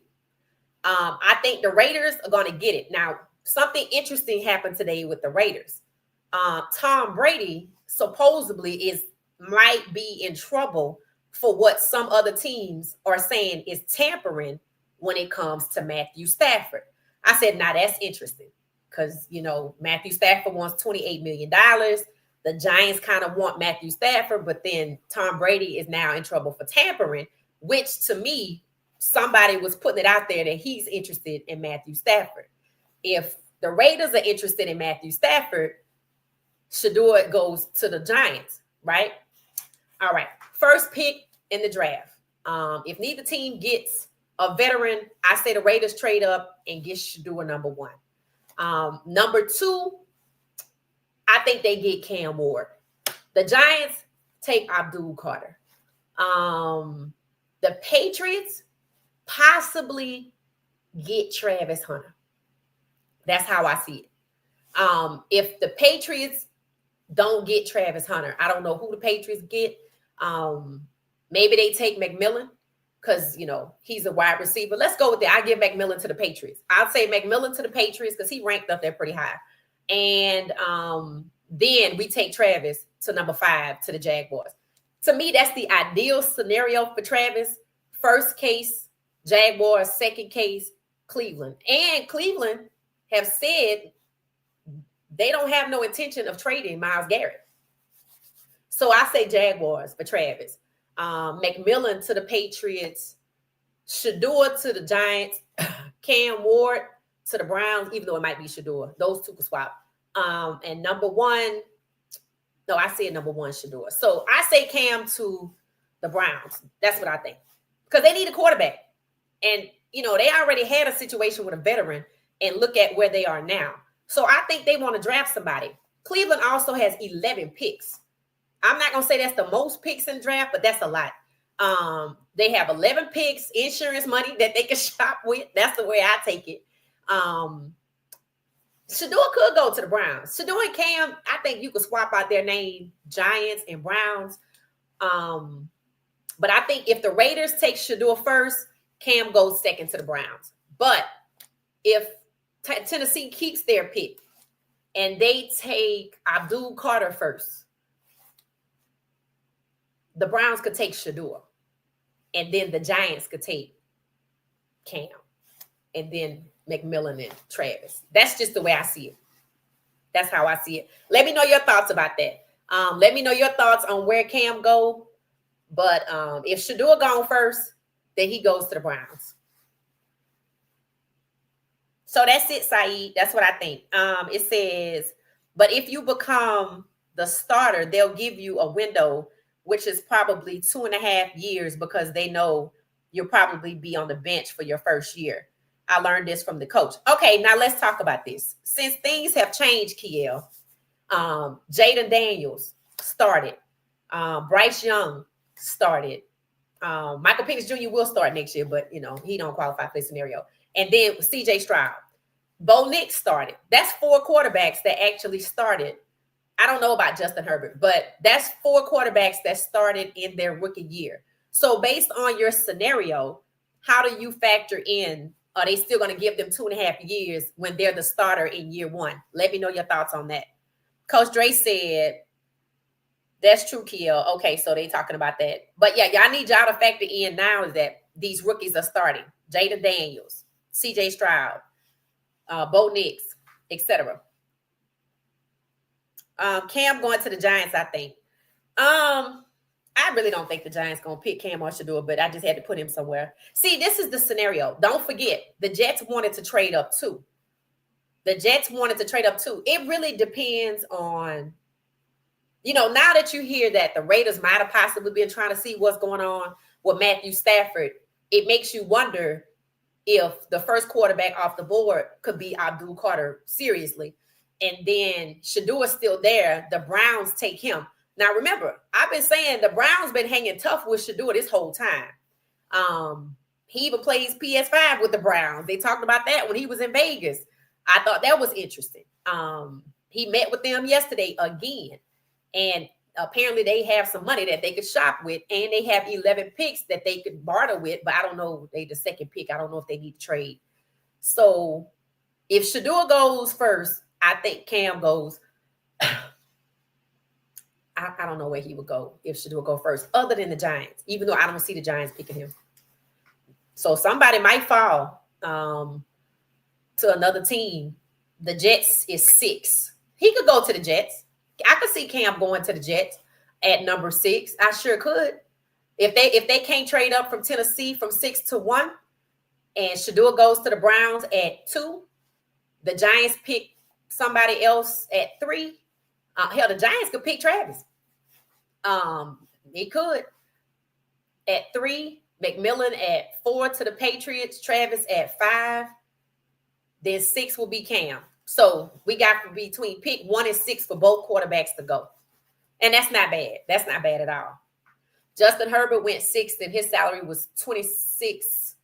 I think the Raiders are going to get it. Now, something interesting happened today with the Raiders. Tom Brady supposedly might be in trouble for what some other teams are saying is tampering when it comes to Matthew Stafford. I said, now that's interesting because, Matthew Stafford wants $28 million. The Giants kind of want Matthew Stafford, but then Tom Brady is now in trouble for tampering, which to me, somebody was putting it out there that he's interested in Matthew Stafford. If the Raiders are interested in Matthew Stafford, Shedeur goes to the Giants, right? All right. First pick in the draft. If neither team gets a veteran, I say the Raiders trade up and get Shedeur number one. Number two, I think they get Cam Ward. The Giants take Abdul Carter. The Patriots possibly get Travis Hunter. That's how I see it. If the Patriots don't get Travis Hunter, I don't know who the Patriots get. Maybe they take McMillan because, he's a wide receiver. Let's go with that. I give McMillan to the Patriots. I'll say McMillan to the Patriots because he ranked up there pretty high. And then we take Travis to number 5 to the Jaguars. To me, that's the ideal scenario for Travis. First case, Jaguars. Second case, Cleveland. And Cleveland have said they don't have no intention of trading Myles Garrett. So I say Jaguars for Travis. McMillan to the Patriots. Shedeur to the Giants. Cam Ward to the Browns, even though it might be Shedeur. Those two could swap. And number one, no, I say number one, Shedeur. So I say Cam to the Browns. That's what I think. Because they need a quarterback. And, they already had a situation with a veteran and look at where they are now. So I think they want to draft somebody. Cleveland also has 11 picks. I'm not going to say that's the most picks in draft, but that's a lot. They have 11 picks, insurance money that they can shop with. That's the way I take it. Shedeur could go to the Browns. Shedeur and Cam, I think you could swap out their name, Giants and Browns. But I think if the Raiders take Shedeur first, Cam goes second to the Browns. But if Tennessee keeps their pick and they take Abdul Carter first, the Browns could take Shedeur. And then the Giants could take Cam. And then McMillan and Travis. That's just the way I see it. That's how I see it. Let me know your thoughts about that. Let me know your thoughts on where Cam go. But if Shedeur gone first, then he goes to the Browns. So that's it, Saeed. That's what I think. It says, but if you become the starter, they'll give you a window, which is probably 2.5 years because they know you'll probably be on the bench for your first year. I learned this from the coach. Okay, now let's talk about this. Since things have changed, Kiel, Jaden Daniels started. Bryce Young started. Michael Penix Jr. will start next year, but, he don't qualify for this scenario. And then C.J. Stroud. Bo Nix started. That's 4 quarterbacks that actually started. I don't know about Justin Herbert, but that's 4 quarterbacks that started in their rookie year. So based on your scenario, how do you factor in, are they still going to give them 2.5 years when they're the starter in year 1? Let me know your thoughts on that. Coach Dre said, that's true, Kiel. Okay, so they talking about that. But yeah, y'all need y'all to factor in now is that these rookies are starting. Jaden Daniels, C.J. Stroud, Bo Nix, etc. Cam going to the Giants, I think. I really don't think the Giants going to pick Cam or Shedeur, but I just had to put him somewhere. See, this is the scenario. Don't forget, the Jets wanted to trade up too. It really depends on, now that you hear that the Raiders might have possibly been trying to see what's going on with Matthew Stafford, it makes you wonder if the first quarterback off the board could be Abdul Carter, seriously. And then Shedeur is still there. The Browns take him. Now, remember, I've been saying the Browns been hanging tough with Shedeur this whole time. He even plays PS5 with the Browns. They talked about that when he was in Vegas. I thought that was interesting. He met with them yesterday again. And apparently they have some money that they could shop with. And they have 11 picks that they could barter with. But I don't know. They the second pick. I don't know if they need to trade. So if Shedeur goes first, I think Cam goes. I don't know where he would go if Shedeur go first, other than the Giants, even though I don't see the Giants picking him. So somebody might fall to another team. The Jets is 6. He could go to the Jets. I could see Cam going to the Jets at number 6. I sure could. If they can't trade up from Tennessee from 6 to 1, and Shedeur goes to the Browns at 2, the Giants pick somebody else at 3. Hell, the Giants could pick Travis. He could at 3, McMillan at 4 to the Patriots, Travis at 5. Then 6 will be Cam. So we got between pick 1 and 6 for both quarterbacks to go. And that's not bad. That's not bad at all. Justin Herbert went 6th and his salary was $26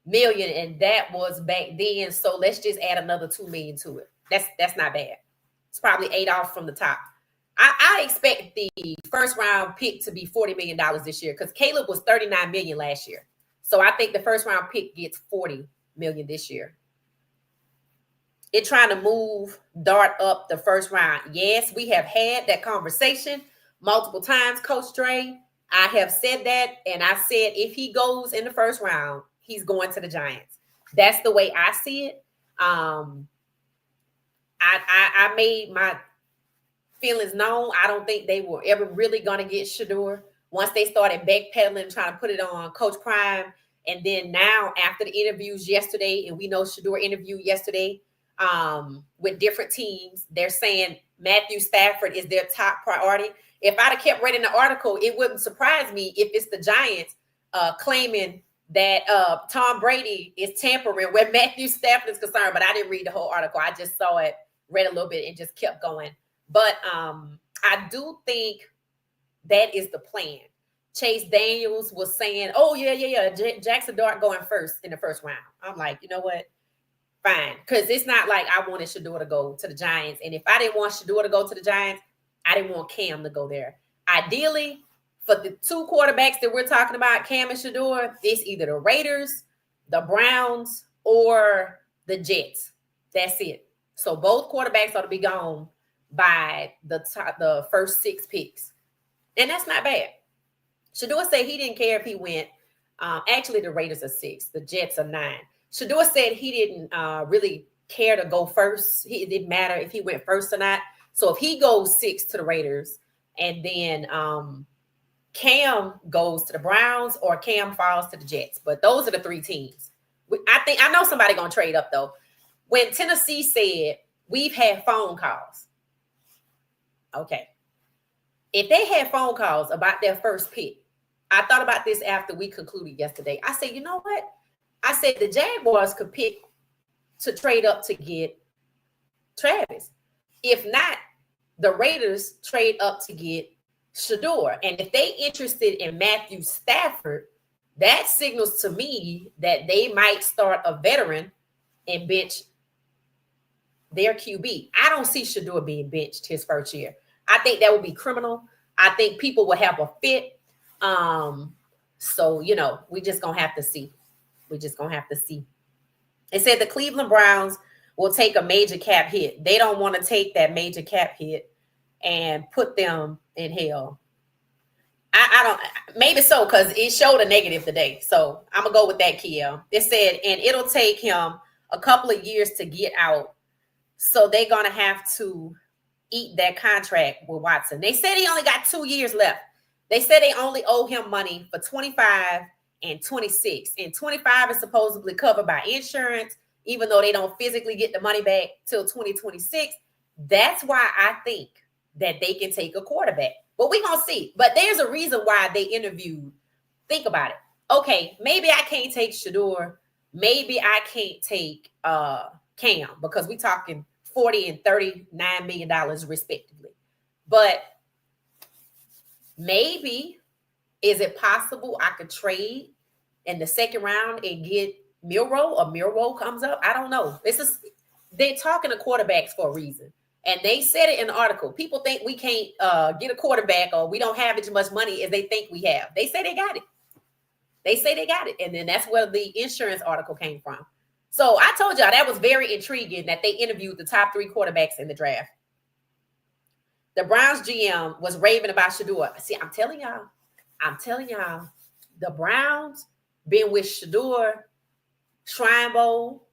million. And that was back then. So let's just add another $2 million to it. That's not bad. It's probably 8 off from the top. I expect the first round pick to be $40 million this year because Caleb was $39 million last year. So I think the first round pick gets $40 million this year. It trying to move Dart up the first round. Yes, we have had that conversation multiple times, Coach Dre. I have said that, and I said if he goes in the first round, he's going to the Giants. That's the way I see it. I made my feelings known. I don't think they were ever really going to get Shedeur once they started backpedaling, trying to put it on Coach Prime. And then now after the interviews yesterday, and we know Shedeur interviewed yesterday with different teams, they're saying Matthew Stafford is their top priority. If I'd have kept reading the article, it wouldn't surprise me if it's the Giants claiming that Tom Brady is tampering where Matthew Stafford is concerned. But I didn't read the whole article. I just saw it, read a little bit, and just kept going. But I do think that is the plan. Chase Daniels was saying, oh, yeah. Jackson Dart going first in the first round. I'm like, you know what? fine. Because it's not like I wanted Shedeur to go to the Giants. And if I didn't want Shedeur to go to the Giants, I didn't want Cam to go there. Ideally, for the two quarterbacks that we're talking about, Cam and Shedeur, it's either the Raiders, the Browns, or the Jets. That's it. So both quarterbacks ought to be gone by the first 6 picks. And that's not bad. Shedeur said he didn't care if he went. Actually, the Raiders are 6. The Jets are 9. Shedeur said he didn't really care to go first. It didn't matter if he went first or not. So if he goes 6 to the Raiders and then Cam goes to the Browns or Cam falls to the Jets. But those are the 3 teams. I know somebody going to trade up, though. When Tennessee said, we've had phone calls. Okay. If they had phone calls about their first pick, I thought about this after we concluded yesterday. I said, you know what? I said the Jaguars could pick to trade up to get Travis. If not, the Raiders trade up to get Shedeur. And if they interested in Matthew Stafford, that signals to me that they might start a veteran and bench their QB. I don't see Shedeur being benched his first year. I think that would be criminal. I think people will have a fit. So, we just going to have to see. We just going to have to see. It said the Cleveland Browns will take a major cap hit. They don't want to take that major cap hit and put them in hell. I don't, maybe so, because it showed a negative today. So I'm going to go with that, Kiel. It said, and it'll take him a couple of years to get out. So they're going to have to eat that contract with Watson. They said he only got 2 years left. They said they only owe him money for 25 and 26. And 25 is supposedly covered by insurance, even though they don't physically get the money back till 2026. That's why I think that they can take a quarterback. But we're going to see. But there's a reason why they interviewed. Think about it. Okay, maybe I can't take Shedeur. Maybe I can't take Cam, because we're talking $40 and $39 million respectively. But maybe, is it possible I could trade in the second round and get Milroe, or Milroe comes up? I don't know. They're talking to quarterbacks for a reason. And they said it in the article. People think we can't get a quarterback, or we don't have as much money as they think we have. They say they got it. They say they got it. And then that's where the insurance article came from. So I told y'all that was very intriguing that they interviewed the top 3 quarterbacks in the draft. The Browns GM was raving about Shedeur. See, I'm telling y'all, the Browns been with Shedeur, Shrine Bowl.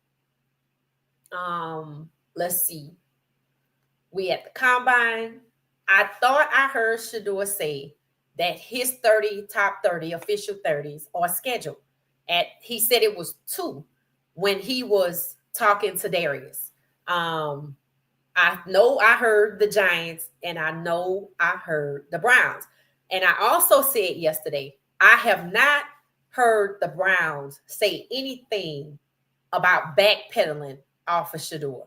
Let's see. We at the combine. I thought I heard Shedeur say that his top 30 official 30s are scheduled. He said it was 2 when he was talking to Darius. I know I heard the Giants, and I know I heard the Browns. And I also said yesterday, I have not heard the Browns say anything about backpedaling off of Shedeur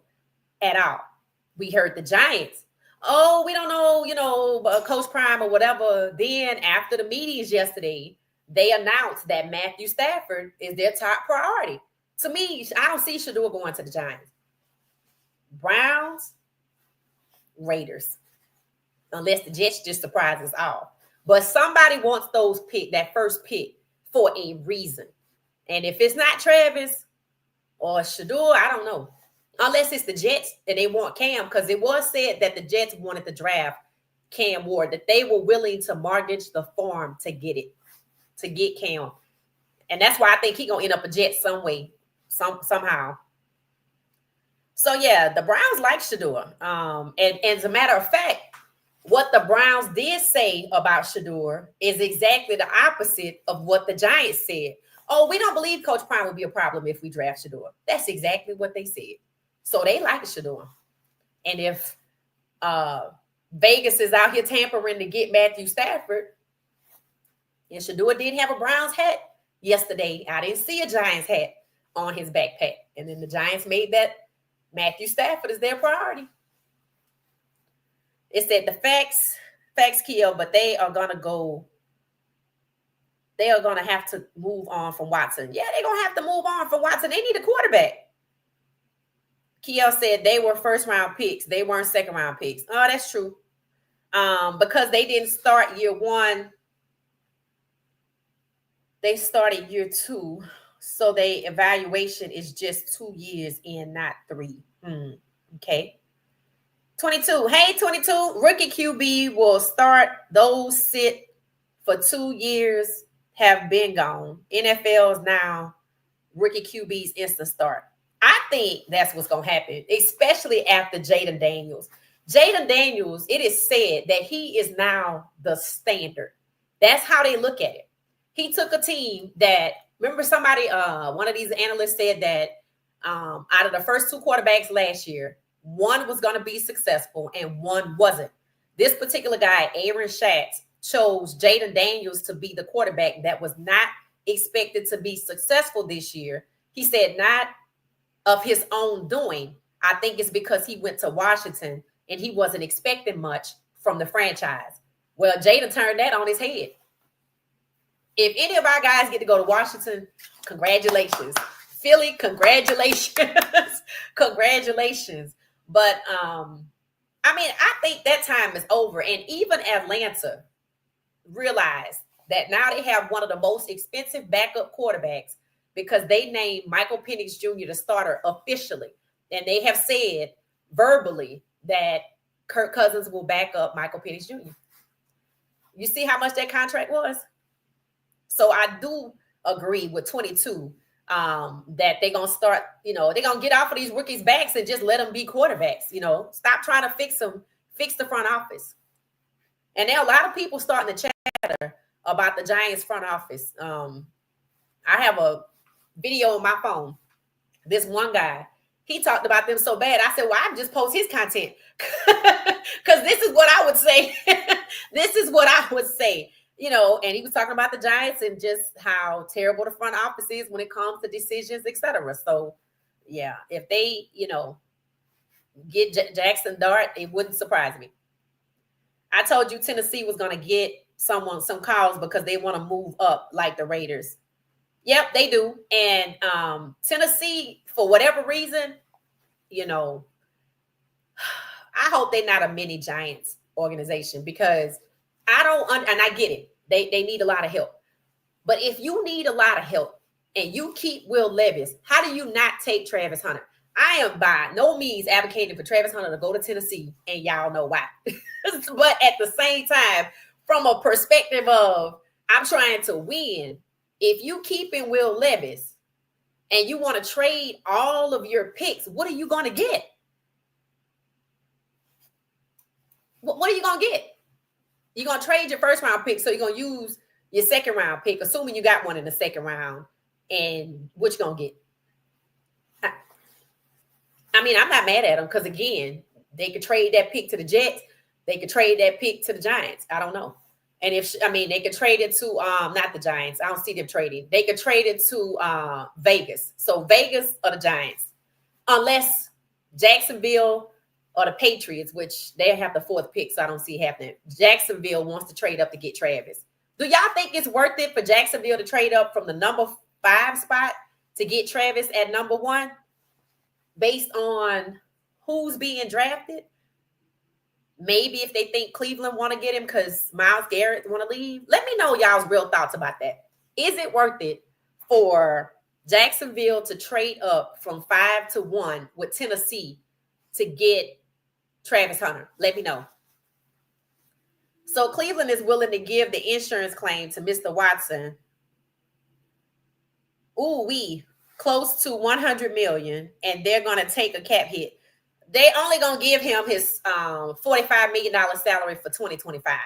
at all. We heard the Giants. Oh, we don't know, Coach Prime or whatever. Then after the meetings yesterday, they announced that Matthew Stafford is their top priority. To me, I don't see Shedeur going to the Giants. Browns, Raiders, unless the Jets just surprise us all. But somebody wants that first pick for a reason. And if it's not Travis or Shedeur, I don't know. Unless it's the Jets and they want Cam, because it was said that the Jets wanted to draft Cam Ward, that they were willing to mortgage the farm to get Cam. And that's why I think he's going to end up a Jet some way, somehow. So, yeah, the Browns like Shedeur. And as a matter of fact, what the Browns did say about Shedeur is exactly the opposite of what the Giants said. Oh, we don't believe Coach Prime will be a problem if we draft Shedeur. That's exactly what they said. So they like Shedeur. And if Vegas is out here tampering to get Matthew Stafford, and Shedeur did have a Browns hat yesterday, I didn't see a Giants hat on his backpack. And then the Giants made that Matthew Stafford is their priority. It said the facts kill, but they are going to have to move on from Watson. Yeah, they're going to have to move on from Watson. They need a quarterback. Kiel said they were first round picks. They weren't second round picks. Oh, that's true. Because they didn't start year one. They started year two. So their evaluation is just 2 years in, not 3. Okay. 22. Hey, 22. Rookie QB will start. Those sit for 2 years have been gone. NFL's now rookie QB's instant start. I think that's what's going to happen, especially after Jaden Daniels. Jaden Daniels, it is said that he is now the standard. That's how they look at it. He took a team that, remember somebody, one of these analysts said that out of the first 2 quarterbacks last year, one was going to be successful and one wasn't. This particular guy, Aaron Schatz, chose Jaden Daniels to be the quarterback that was not expected to be successful this year. He said not of his own doing. I think it's because he went to Washington and he wasn't expecting much from the franchise. Well, Jaden turned that on his head. If any of our guys get to go to Washington, congratulations. Philly, congratulations. Congratulations. But I mean, I think that time is over. And even Atlanta realized that now they have one of the most expensive backup quarterbacks because they named Michael Penix Jr. the starter officially. And they have said verbally that Kirk Cousins will back up Michael Penix Jr. You see how much that contract was? So I do agree with 22 that they're going to start, they're going to get off of these rookies' backs and just let them be quarterbacks, Stop trying to fix the front office. And there are a lot of people starting to chatter about the Giants front office. I have a video on my phone. This one guy, he talked about them so bad. I said, well, I just post his content because this is what I would say. This is what I would say. And he was talking about the Giants and just how terrible the front office is when it comes to decisions, etc. So, yeah, if they, get Jackson Dart, it wouldn't surprise me. I told you Tennessee was going to get some calls because they want to move up like the Raiders. Yep, they do. And Tennessee, for whatever reason, I hope they're not a mini Giants organization because and I get it. They need a lot of help. But if you need a lot of help and you keep Will Levis, how do you not take Travis Hunter? I am by no means advocating for Travis Hunter to go to Tennessee, and y'all know why. But at the same time, from a perspective of I'm trying to win, if you keep in Will Levis and you want to trade all of your picks, what are you going to get? What are you going to get? You're going to trade your first round pick, so you're going to use your second round pick, assuming you got one in the second round, and what you going to get? I mean, I'm not mad at them because, again, they could trade that pick to the Jets. They could trade that pick to the Giants. I don't know. And they could trade it to not the Giants. I don't see them trading. They could trade it to Vegas. So Vegas or the Giants, unless Jacksonville or the Patriots, which they have the 4th pick, so I don't see it happening. Jacksonville wants to trade up to get Travis. Do y'all think it's worth it for Jacksonville to trade up from the number 5 spot to get Travis at number 1 based on who's being drafted? Maybe if they think Cleveland want to get him because Myles Garrett want to leave. Let me know y'all's real thoughts about that. Is it worth it for Jacksonville to trade up from 5 to 1 with Tennessee to get Travis Hunter? Let me know. So Cleveland is willing to give the insurance claim to Mr. Watson. Close to $100 million, and they're going to take a cap hit. They only going to give him his $45 million salary for 2025.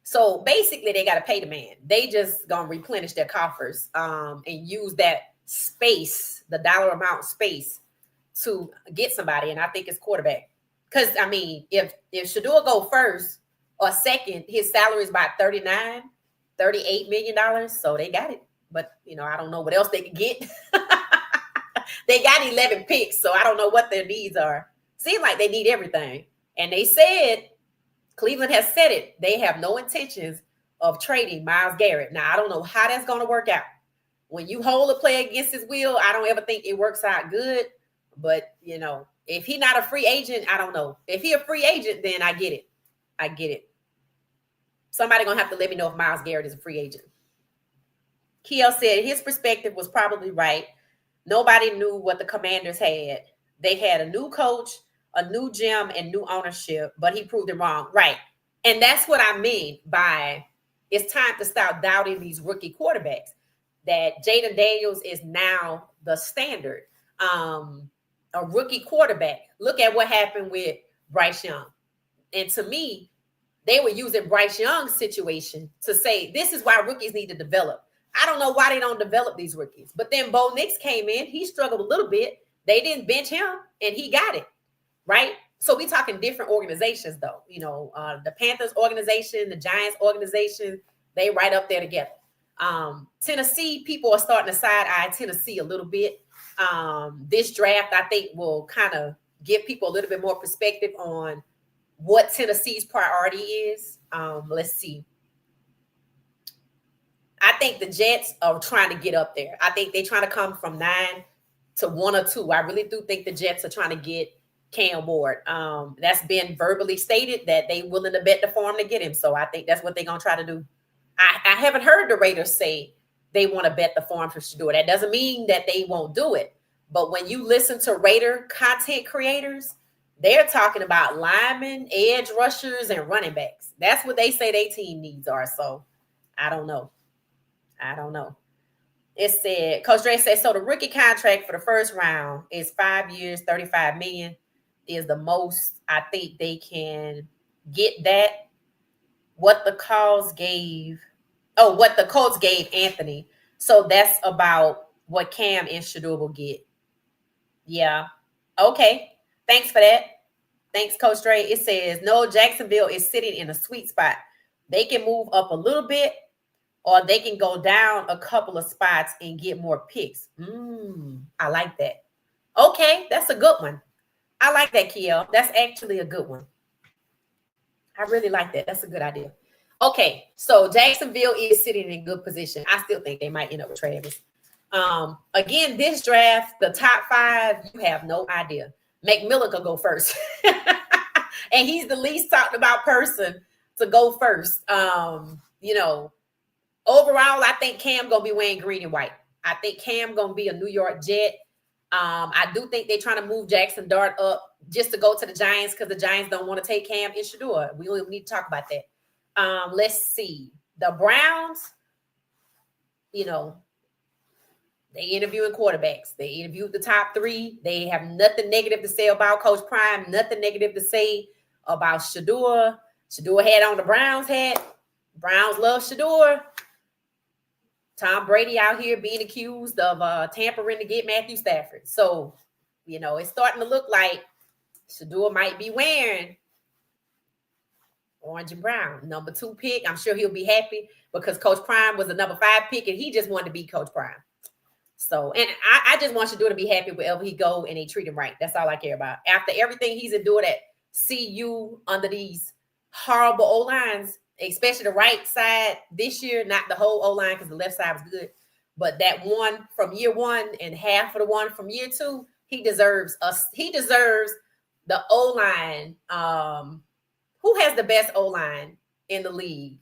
So basically, they got to pay the man. They just going to replenish their coffers and use that space, the dollar amount space, to get somebody. And I think it's quarterback. Because, I mean, if Shedeur go first or second, his salary is about $38 million. So they got it. But, I don't know what else they can get. They got 11 picks, so I don't know what their needs are. Seems like they need everything. And they said, Cleveland has said it, they have no intentions of trading Myles Garrett. Now, I don't know how that's going to work out. When you hold a player against his will, I don't ever think it works out good. But, If he not a free agent, I don't know. If he a free agent, then I get it. I get it. Somebody gonna have to let me know if Myles Garrett is a free agent. Kiel said his perspective was probably right. Nobody knew what the Commanders had. They had a new coach, a new gym, and new ownership, but he proved it wrong. Right. And that's what I mean by it's time to stop doubting these rookie quarterbacks. That Jaden Daniels is now the standard. A rookie quarterback. Look at what happened with Bryce Young. And to me, they were using Bryce Young's situation to say, this is why rookies need to develop. I don't know why they don't develop these rookies. But then Bo Nix came in. He struggled a little bit. They didn't bench him, and he got it, right? So we talking different organizations, though. You know, the Panthers organization, the Giants organization, they right up there together. Tennessee, people are starting to side-eye Tennessee a little bit. This draft, I think, will kind of give people a little bit more perspective on what Tennessee's priority is. Let's see. I think the Jets are trying to get up there. I think they're trying to come from 9 to 1 or 2. I really do think the Jets are trying to get Cam Ward. That's been verbally stated that they willing to bet the farm to get him. So I think that's what they're going to try to do. I haven't heard the Raiders say they want to bet the farm for Shedeur. That doesn't mean that they won't do it. But when you listen to Raider content creators, they're talking about linemen, edge rushers, and running backs. That's what they say their team needs are. So I don't know. It said, Coach Dre said, so the rookie contract for the first round is 5 years, $35 million is the most I think they can get that. What the Colts gave Anthony. So that's about what Cam and Shedeur will get. Yeah. Okay. Thanks for that. Thanks, Coach Dre. It says, no, Jacksonville is sitting in a sweet spot. They can move up a little bit, or they can go down a couple of spots and get more picks. I like that. Okay, that's a good one. I like that, Kiel. That's actually a good one. I really like that. That's a good idea. Okay, so Jacksonville is sitting in good position. I still think they might end up with Travis. Again, this draft, the top 5, you have no idea. McMillan could go first. And he's the least talked about person to go first. Overall, I think Cam going to be wearing green and white. I think Cam going to be a New York Jet. I do think they're trying to move Jackson Dart up just to go to the Giants because the Giants don't want to take Cam and Shedeur. We need to talk about that. Let's see. The Browns, they interviewing quarterbacks. They interviewed the top 3. They have nothing negative to say about Coach Prime, nothing negative to say about Shedeur. Shedeur had on the Browns hat. Browns love Shedeur. Tom Brady out here being accused of tampering to get Matthew Stafford. So, it's starting to look like Shedeur might be wearing orange and brown. Number 2 pick. I'm sure he'll be happy because Coach Prime was the number 5 pick and he just wanted to be Coach Prime. So, and I just want Shedeur to be happy wherever he go and they treat him right. That's all I care about. After everything he's endured at CU under these horrible O-lines, especially the right side this year, not the whole O-line because the left side was good, but that one from year 1 and half of the one from year 2, he deserves us. He deserves the O-line. Who has the best O-line in the league?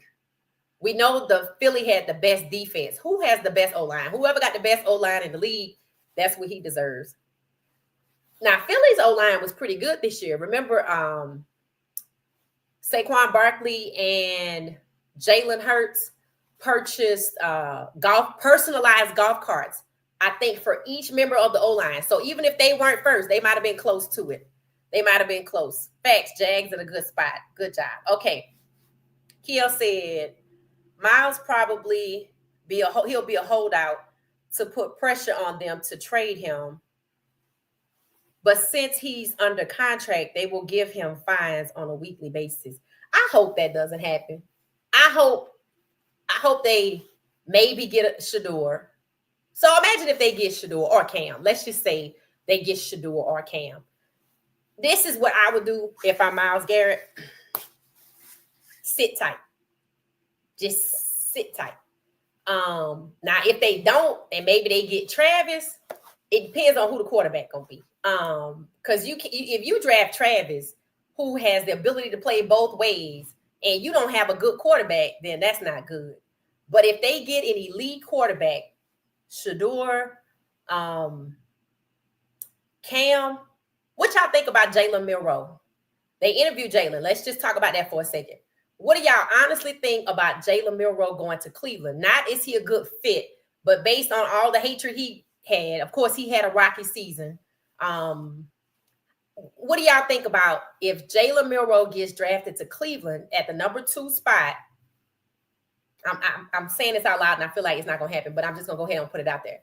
We know the Philly had the best defense. Who has the best O-line? Whoever got the best O-line in the league, that's what he deserves. Now, Philly's O-line was pretty good this year. Remember, Saquon Barkley and Jalen Hurts purchased personalized golf carts, I think, for each member of the O-line. So even if they weren't first, they might have been close to it. They might have been close. Facts, Jags in a good spot. Good job. Okay. Kiel said, Miles probably he'll be a holdout to put pressure on them to trade him. But since he's under contract, they will give him fines on a weekly basis. I hope that doesn't happen. I hope they maybe get a Shedeur. So imagine if they get Shedeur or Cam. Let's just say they get Shedeur or Cam. This is what I would do if I'm Myles Garrett. Sit tight. Just sit tight. Now, if they don't, and maybe they get Travis, it depends on who the quarterback gonna be. Because if you draft Travis, who has the ability to play both ways, and you don't have a good quarterback, then that's not good. But if they get an elite quarterback, Shedeur, Cam, what y'all think about Jalen Milroe? They interviewed Jalen. Let's just talk about that for a second. What do y'all honestly think about Jalen Milroe going to Cleveland? Not is he a good fit, but based on all the hatred he had, of course, he had a rocky season. What do y'all think about if Jalen Milroe gets drafted to Cleveland at the number 2 spot? I'm saying this out loud, and I feel like it's not going to happen, but I'm just going to go ahead and put it out there.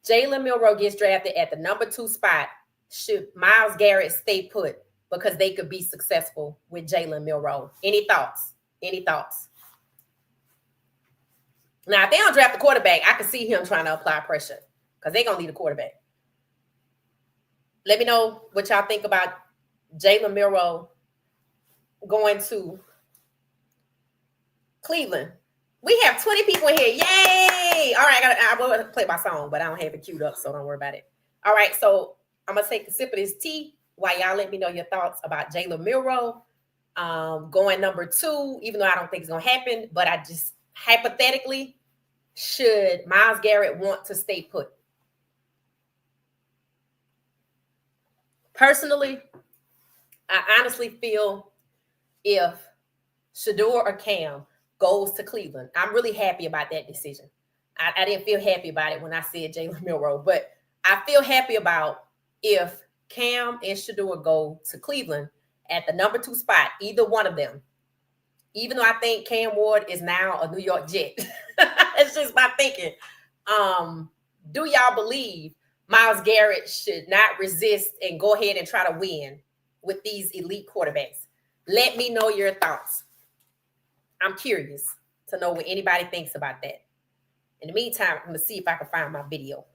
Jalen Milroe gets drafted at the number 2 spot. Should Myles Garrett stay put because they could be successful with Jalen Milroe? Any thoughts? Any thoughts? Now, if they don't draft the quarterback, I can see him trying to apply pressure because they're going to need a quarterback. Let me know what y'all think about Jalen Milroe going to Cleveland. We have 20 people in here. Yay! All right, I will play my song, but I don't have it queued up, so don't worry about it. All right, so I'm going to take a sip of this tea while y'all let me know your thoughts about Jalen Milroe going number 2, even though I don't think it's going to happen, but I just hypothetically, should Myles Garrett want to stay put? Personally, I honestly feel if Shedeur or Cam goes to Cleveland, I'm really happy about that decision. I didn't feel happy about it when I said Jalen Milroe, but I feel happy about if Cam and Shedeur go to Cleveland at the number 2 spot, either one of them. Even though I think Cam Ward is now a New York Jet. It's just my thinking. Do y'all believe Myles Garrett should not resist and go ahead and try to win with these elite quarterbacks? Let me know your thoughts. I'm curious to know what anybody thinks about that. In the meantime, I'm going to see if I can find my video.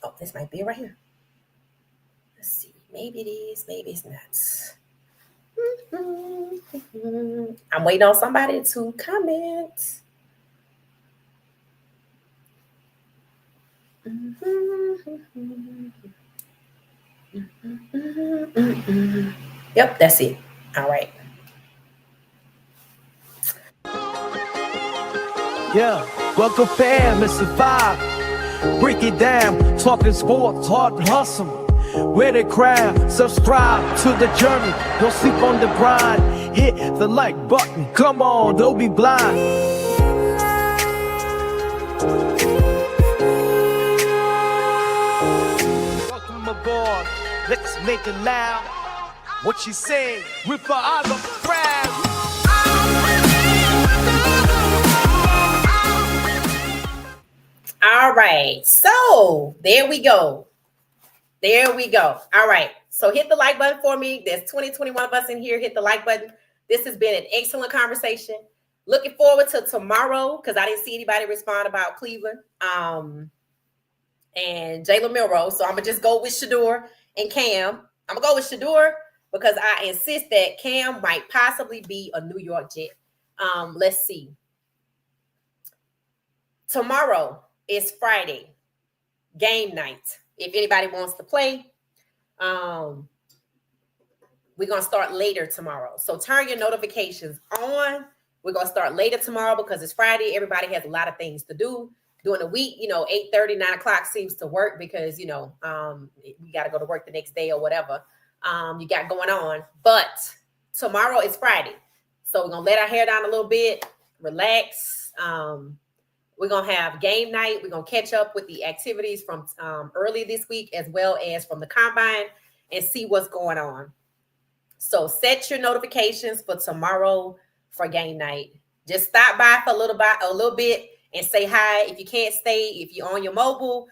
Oh, this might be right here. Let's see. Maybe it is. Maybe it's not. I'm waiting on somebody to comment. Yep, that's it. All right. Yeah, welcome fam, it's a vibe. Break it down, talking sports, hard hustle. Where the crowd, subscribe to the journey. Don't sleep on the grind. Hit the like button. Come on, don't be blind. Welcome aboard. Let's make it loud. What you say? With the eyes of the crowd. All right, so there we go. There we go. All right, so hit the like button for me. There's 21 of us in here. Hit the like button. This has been an excellent conversation. Looking forward to tomorrow because I didn't see anybody respond about Cleveland and Jalen Milroe. So I'm going to just go with Shedeur and Cam. I'm going to go with Shedeur because I insist that Cam might possibly be a New York Jet. Let's see. Tomorrow is Friday, game night. If anybody wants to play, we're going to start later tomorrow. So turn your notifications on. We're going to start later tomorrow because it's Friday. Everybody has a lot of things to do. During the week, 8:30, 9 o'clock seems to work because, we got to go to work the next day or whatever you got going on. But tomorrow is Friday. So we're going to let our hair down a little bit, relax. We're going to have game night. We're going to catch up with the activities from early this week as well as from the combine and see what's going on. So set your notifications for tomorrow for game night. Just stop by for a little bit and say hi. If you can't stay, if you're on your mobile,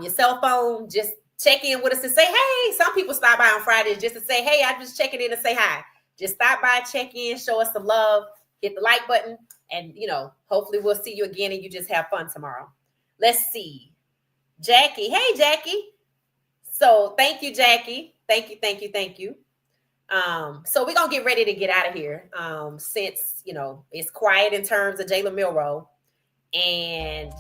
your cell phone, just check in with us and say, hey. Some people stop by on Fridays just to say, hey, I'm just checking in and say hi. Just stop by, check in, show us some love, hit the like button. And, hopefully we'll see you again and you just have fun tomorrow. Let's see. Jackie. Hey, Jackie. So thank you, Jackie. Thank you. So we're going to get ready to get out of here since, it's quiet in terms of Jalen Milroe. And,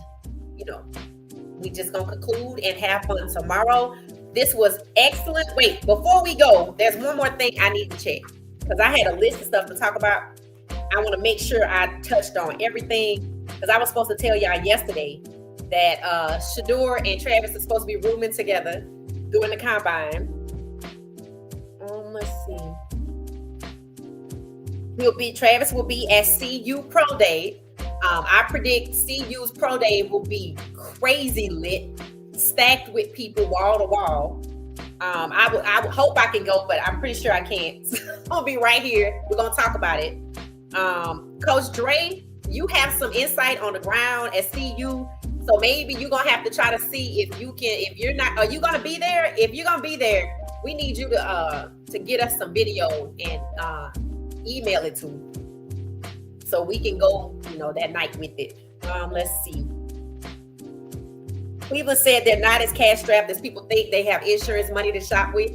We just gonna conclude and have fun tomorrow. This was excellent. Wait, before we go, there's one more thing I need to check because I had a list of stuff to talk about. I want to make sure I touched on everything because I was supposed to tell y'all yesterday that Shedeur and Travis are supposed to be rooming together during the combine. Let's see. Travis will be at CU Pro Day. I predict CU's Pro Day will be crazy lit, stacked with people wall to wall. I would hope I can go, but I'm pretty sure I can't. I'll be right here. We're gonna talk about it. Coach Dre, you have some insight on the ground at CU, so maybe you're gonna have to try to see if you can. If you're not, are you gonna be there? If you're gonna be there, we need you to get us some video and email it to, so we can go, that night with it. Let's see. Cleveland said they're not as cash strapped as people think. They have insurance money to shop with.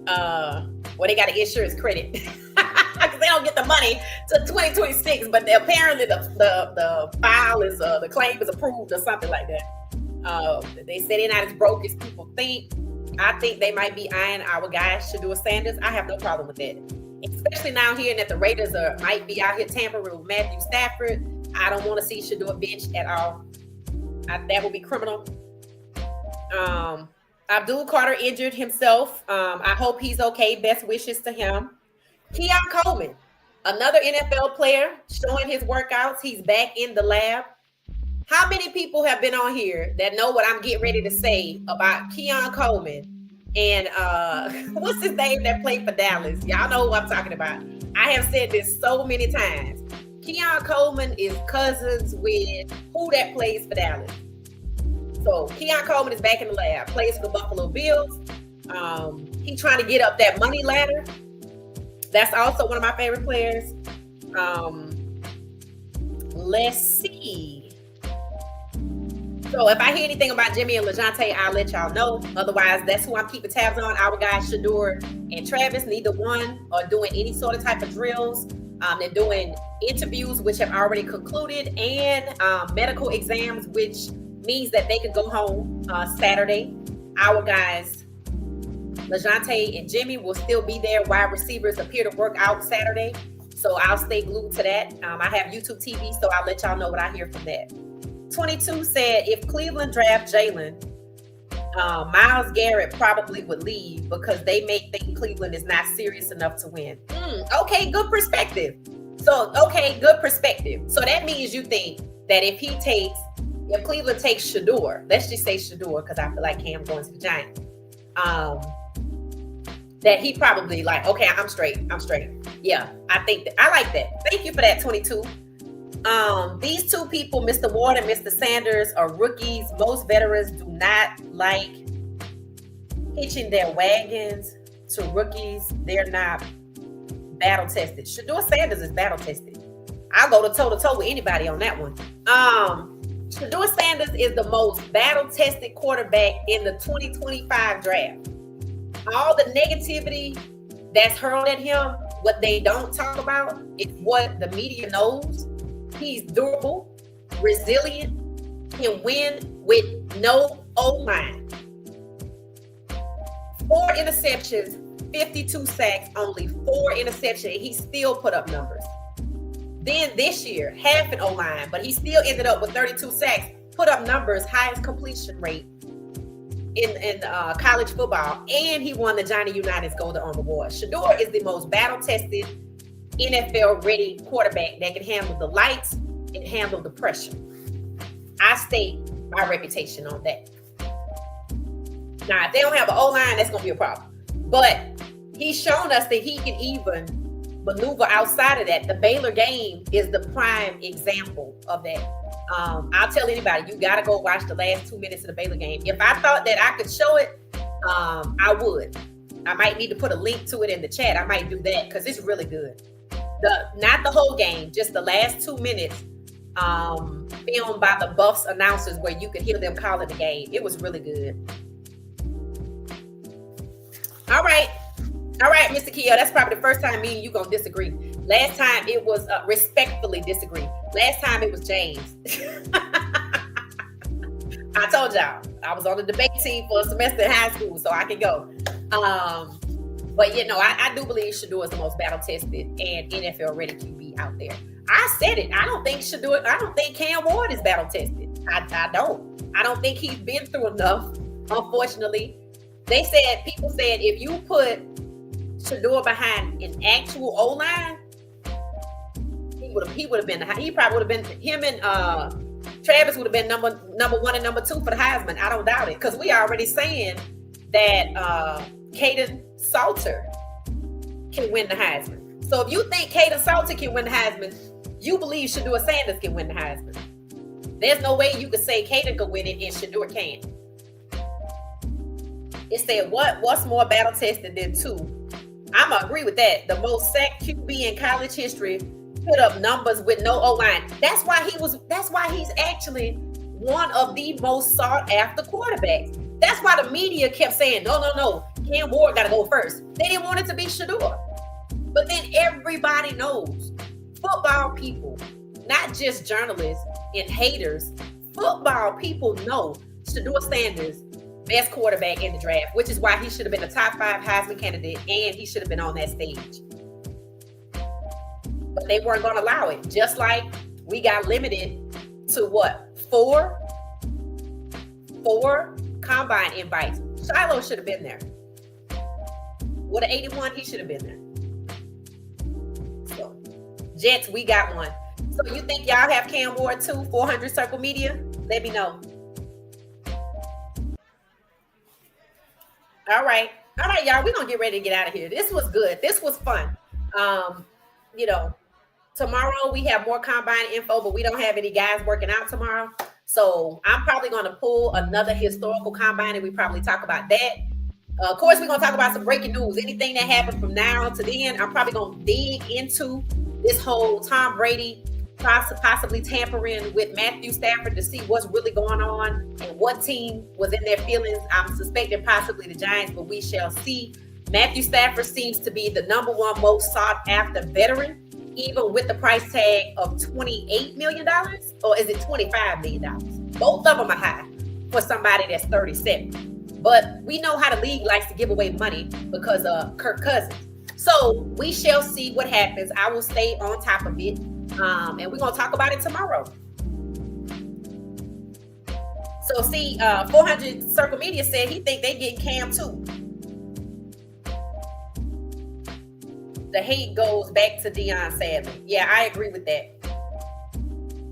Well, they got an insurance credit because they don't get the money to 2026. But apparently the file is the claim is approved or something like that. They said they're not as broke as people think. I think they might be eyeing our guy Shedeur Sanders. I have no problem with that, especially now hearing that the Raiders might be out here tampering with Matthew Stafford. I don't want to see Shedeur benched at all. That would be criminal. Abdul Carter injured himself. I hope he's okay. Best wishes to him. Keon Coleman, another NFL player, showing his workouts. He's back in the lab. How many people have been on here that know what I'm getting ready to say about Keon Coleman and what's his name that played for Dallas? Y'all know who I'm talking about. I have said this so many times. Keon Coleman is cousins with who that plays for Dallas. So Keon Coleman is back in the lab, plays for the Buffalo Bills. He's trying to get up that money ladder. That's also one of my favorite players. Let's see. So if I hear anything about Jimmy and LeJounte, I'll let y'all know. Otherwise, that's who I'm keeping tabs on. Our guys, Shedeur and Travis, neither one are doing any sort of type of drills. They're doing interviews, which have already concluded, and medical exams, which means that they can go home Saturday. Our guys, LeJounte and Jimmy, will still be there. Wide receivers appear to work out Saturday. So I'll stay glued to that. I have YouTube TV, so I'll let y'all know what I hear from that. 22 said, if Cleveland draft Jalen, Myles Garrett probably would leave because they may think Cleveland is not serious enough to win. Okay, good perspective. So that means you think that if Cleveland takes Shedeur, let's just say Shedeur, because I feel like Cam going to the Giants, that he probably like, okay, I'm straight. Yeah, I think that. I like that. Thank you for that, 22. These two people, Mr. Ward and Mr. Sanders, are rookies. Most veterans do not like hitching their wagons to rookies. They're not battle tested. Shedeur Sanders is battle tested. I'll go to toe-to-toe with anybody on that one. Shedeur Sanders is the most battle tested quarterback in the 2025 draft. All the negativity that's hurled at him, what they don't talk about is what the media knows. He's durable, resilient, can win with no O-line. 4 interceptions, 52 sacks, only 4 interceptions, and he still put up numbers. Then this year, half an O-line, but he still ended up with 32 sacks, put up numbers, highest completion rate in college football, and he won the Johnny Unitas Golden Arm Award. Shedeur is the most battle-tested NFL-ready quarterback that can handle the lights and handle the pressure. I stake my reputation on that. Now, if they don't have an O-line, that's going to be a problem. But he's shown us that he can even maneuver outside of that. The Baylor game is the prime example of that. I'll tell anybody, you got to go watch the last 2 minutes of the Baylor game. If I thought that I could show it, I would. I might need to put a link to it in the chat. I might do that because it's really good. Not the whole game, just the last 2 minutes, filmed by the Buffs announcers where you could hear them calling the game. It was really good. All right, Mr. Keo, that's probably the first time me and you gonna disagree. Last time it was respectfully disagree. Last time it was James. I told y'all I was on the debate team for a semester in high school, so I can go. But you know, I do believe Shedeur is the most battle tested and NFL ready QB out there. I said it. I don't think Cam Ward is battle tested. I don't think he's been through enough, unfortunately. People said if you put Shedeur behind an actual O-line, he would have been, he probably would have been, him and Travis would have been number one and number two for the Heisman. I don't doubt it, because we already saying that Caden Salter can win the Heisman. So if you think Caden Salter can win the Heisman, you believe Shedeur Sanders can win the Heisman. There's no way you could say Caden could win it and Shedeur can't. It said, what's more battle tested than two? I'm gonna agree with that. The most sacked QB in college history put up numbers with no O-line. That's why he's actually one of the most sought after quarterbacks. That's why the media kept saying, no, Cam Ward gotta go first. They didn't want it to be Shedeur. But then everybody knows, football people, not just journalists and haters, football people know Shedeur Sanders, best quarterback in the draft, which is why he should have been a top 5 Heisman candidate and he should have been on that stage. But they weren't going to allow it. Just like we got limited to what? Four combine invites. Shiloh should have been there. With an 81, he should have been there. So, Jets, we got one. So you think y'all have Cam Ward too? 400 Circle Media? Let me know. All right, y'all. We're gonna get ready to get out of here. This was good. This was fun. You know, tomorrow we have more combine info, but we don't have any guys working out tomorrow. So I'm probably gonna pull another historical combine, and we probably talk about that. Of course, we're gonna talk about some breaking news. Anything that happened from now to the end, I'm probably gonna dig into this whole Tom Brady possibly tampering with Matthew Stafford to see what's really going on and what team was in their feelings. I'm suspecting possibly the Giants, but we shall see. Matthew Stafford seems to be the number one most sought after veteran, even with the price tag of $28 million, or is it $25 million? Both of them are high for somebody that's 37. But we know how the league likes to give away money because of Kirk Cousins. So we shall see what happens. I will stay on top of it. And we're going to talk about it tomorrow. So see, 400 Circle Media said he think they getting Cam too. The hate goes back to Deion, sadly. Yeah, I agree with that.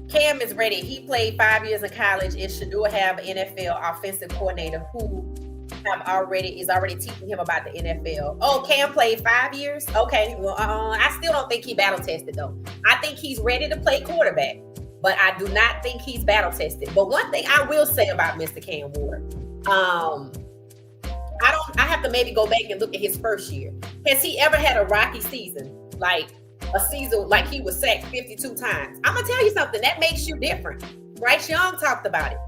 Cam is ready. He played 5 years in college, and Shedeur have an NFL offensive coordinator who is already teaching him about the NFL. Oh, Cam played 5 years? Okay, well, I still don't think he battle tested though. I think he's ready to play quarterback, but I do not think he's battle tested. But one thing I will say about Mr. Cam Ward, I have to maybe go back and look at his first year. Has he ever had a rocky season? Like a season like he was sacked 52 times? I'm gonna tell you something that makes you different. Bryce Young talked about it.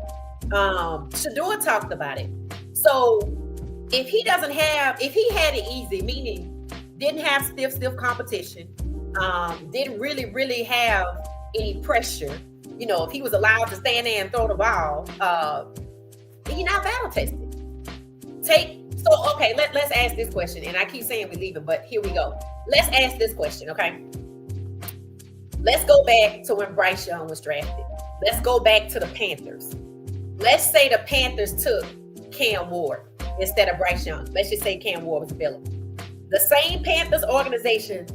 Shedeur talked about it. So if he had it easy, meaning didn't have stiff competition, didn't really have any pressure, you know, if he was allowed to stand there and throw the ball, he's not battle tested. Let's ask this question. And I keep saying we're leaving, but here we go. Let's ask this question, okay? Let's go back to when Bryce Young was drafted. Let's go back to the Panthers. Let's say the Panthers took Cam Ward instead of Bryce Young. Let's just say Cam Ward was available. The same Panthers organization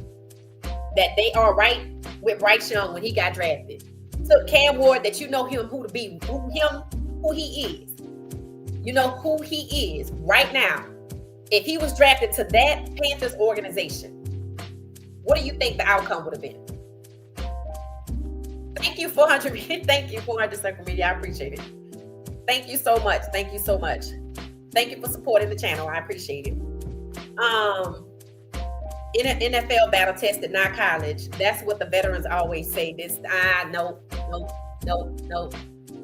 that they are right with Bryce Young when he got drafted took Cam Ward, that you know him who he is. You know who he is right now. If he was drafted to that Panthers organization, what do you think the outcome would have been? Thank you, 400. Thank you, 400 Circle Media. I appreciate it. Thank you so much. Thank you so much. Thank you for supporting the channel. I appreciate it. In an NFL battle tested, not college. That's what the veterans always say. No.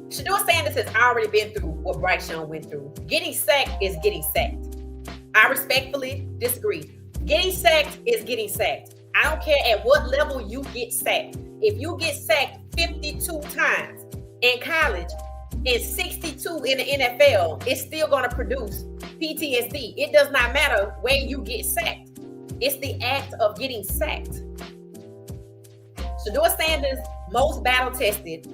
Shedeur Sanders has already been through what Bryce Young went through. Getting sacked is getting sacked. I respectfully disagree. Getting sacked is getting sacked. I don't care at what level you get sacked. If you get sacked 52 times in college, and 62 in the NFL is still going to produce PTSD. It does not matter where you get sacked. It's the act of getting sacked. Shedeur Sanders, most battle-tested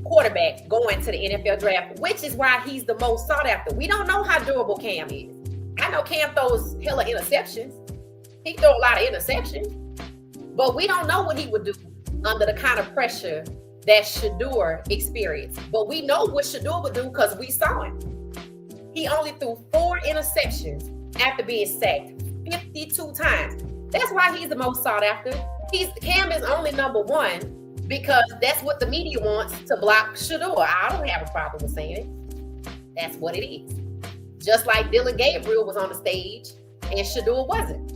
quarterback going to the NFL draft, which is why he's the most sought after. We don't know how durable Cam is. I know Cam throws hella interceptions. He throws a lot of interceptions, but we don't know what he would do under the kind of pressure that Shedeur experienced. But we know what Shedeur would do because we saw him. He only threw 4 interceptions after being sacked 52 times. That's why he's the most sought after. Cam is only number 1 because that's what the media wants to block Shedeur. I don't have a problem with saying it. That's what it is. Just like Dylan Gabriel was on the stage and Shedeur wasn't.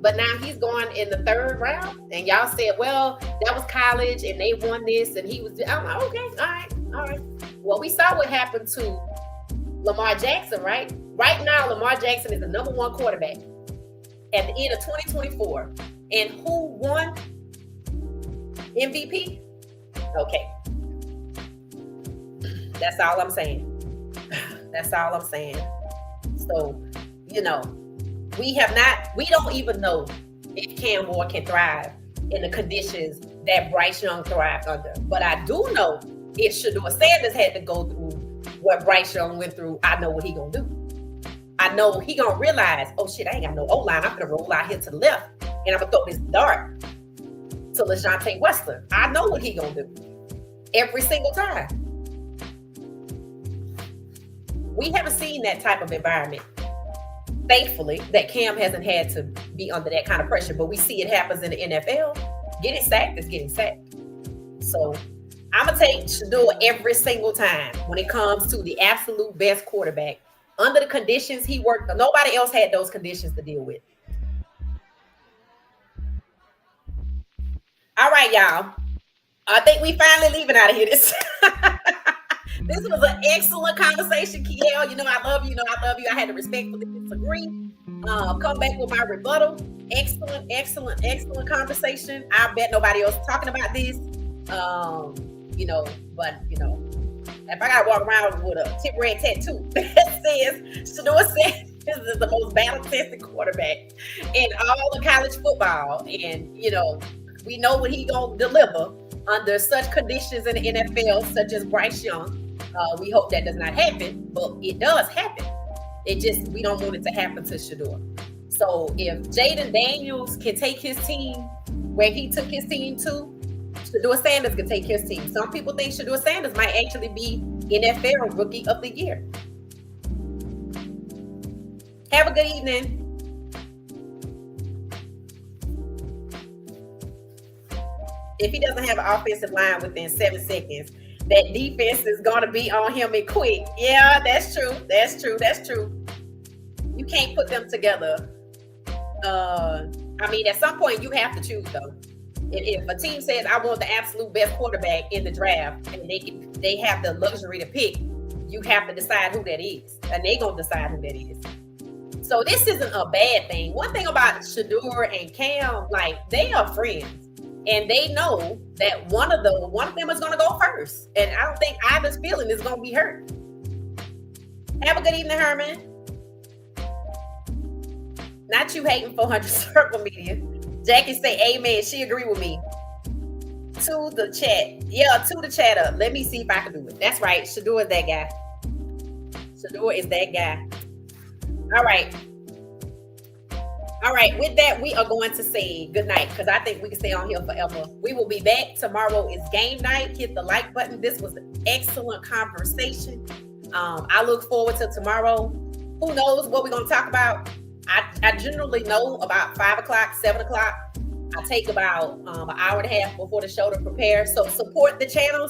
But now he's going in the 3rd round, and y'all said, well, that was college and they won this and he was, I'm like, okay, all right. Well, we saw what happened to Lamar Jackson, right? Right now, Lamar Jackson is the number 1 quarterback at the end of 2024. And who won MVP? Okay. That's all I'm saying. That's all I'm saying. So, we don't even know if Cam Moore can thrive in the conditions that Bryce Young thrived under. But I do know if Shedeur Sanders had to go through what Bryce Young went through, I know what he gonna do. I know he gonna realize, oh shit, I ain't got no O-line. I'm gonna roll out here to the left and I'm gonna throw this dart to LaJohntay Westler. I know what he gonna do every single time. We haven't seen that type of environment, thankfully, that Cam hasn't had to be under that kind of pressure, but we see it happens in the NFL. Getting sacked is getting sacked. So I'm going to take Shedeur every single time when it comes to the absolute best quarterback under the conditions he worked. Nobody else had those conditions to deal with. All right, y'all. I think we finally leaving out of here. This was an excellent conversation, Kiel. I love you. I had to respectfully disagree. Come back with my rebuttal. Excellent conversation. I bet nobody else talking about this. But if I gotta walk around with a tip red tattoo that says Shedeur Sanders is the most battle-tested quarterback in all of college football, and we know what he gonna deliver under such conditions in the NFL, such as Bryce Young. We hope that does not happen, but it does happen. We don't want it to happen to Shedeur. So if Jaden Daniels can take his team where he took his team to, Shedeur Sanders can take his team. Some people think Shedeur Sanders might actually be NFL Rookie of the Year. Have a good evening. If he doesn't have an offensive line within 7 seconds, that defense is going to be on him and quick. Yeah, that's true. You can't put them together. At some point, you have to choose, though. If a team says, I want the absolute best quarterback in the draft, and they have the luxury to pick, you have to decide who that is. And they're going to decide who that is. So this isn't a bad thing. One thing about Shedeur and Cam, they are friends. And they know that one of them is going to go first. And I don't think either's feeling is going to be hurt. Have a good evening, Herman. Not you hating 400 Circle Media. Jackie say amen. She agree with me. To the chat. Yeah, to the chatter. Let me see if I can do it. That's right. Shedeur is that guy. Shedeur is that guy. All right, with that, we are going to say good night because I think we can stay on here forever. We will be back. Tomorrow is game night. Hit the like button. This was an excellent conversation. I look forward to tomorrow. Who knows what we're going to talk about? I generally know about 5 o'clock, 7 o'clock. I take about an hour and a half before the show to prepare. So support the channel.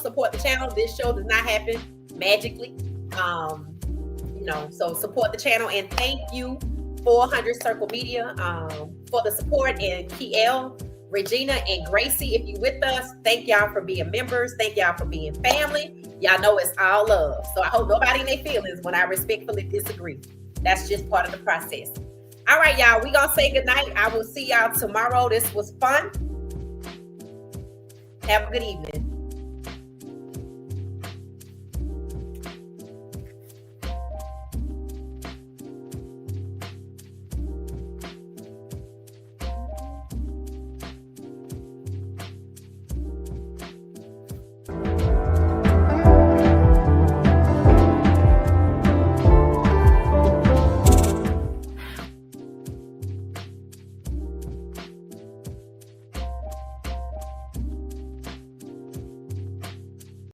This show does not happen magically. So support the channel, and thank you 400 Circle Media for the support, and Kiel, Regina, and Gracie, if you with us, thank y'all for being members. Thank y'all for being family. Y'all know it's all love. So I hope nobody in their feelings when I respectfully disagree. That's just part of the process. All right, y'all, we gonna say goodnight. I will see y'all tomorrow. This was fun. Have a good evening.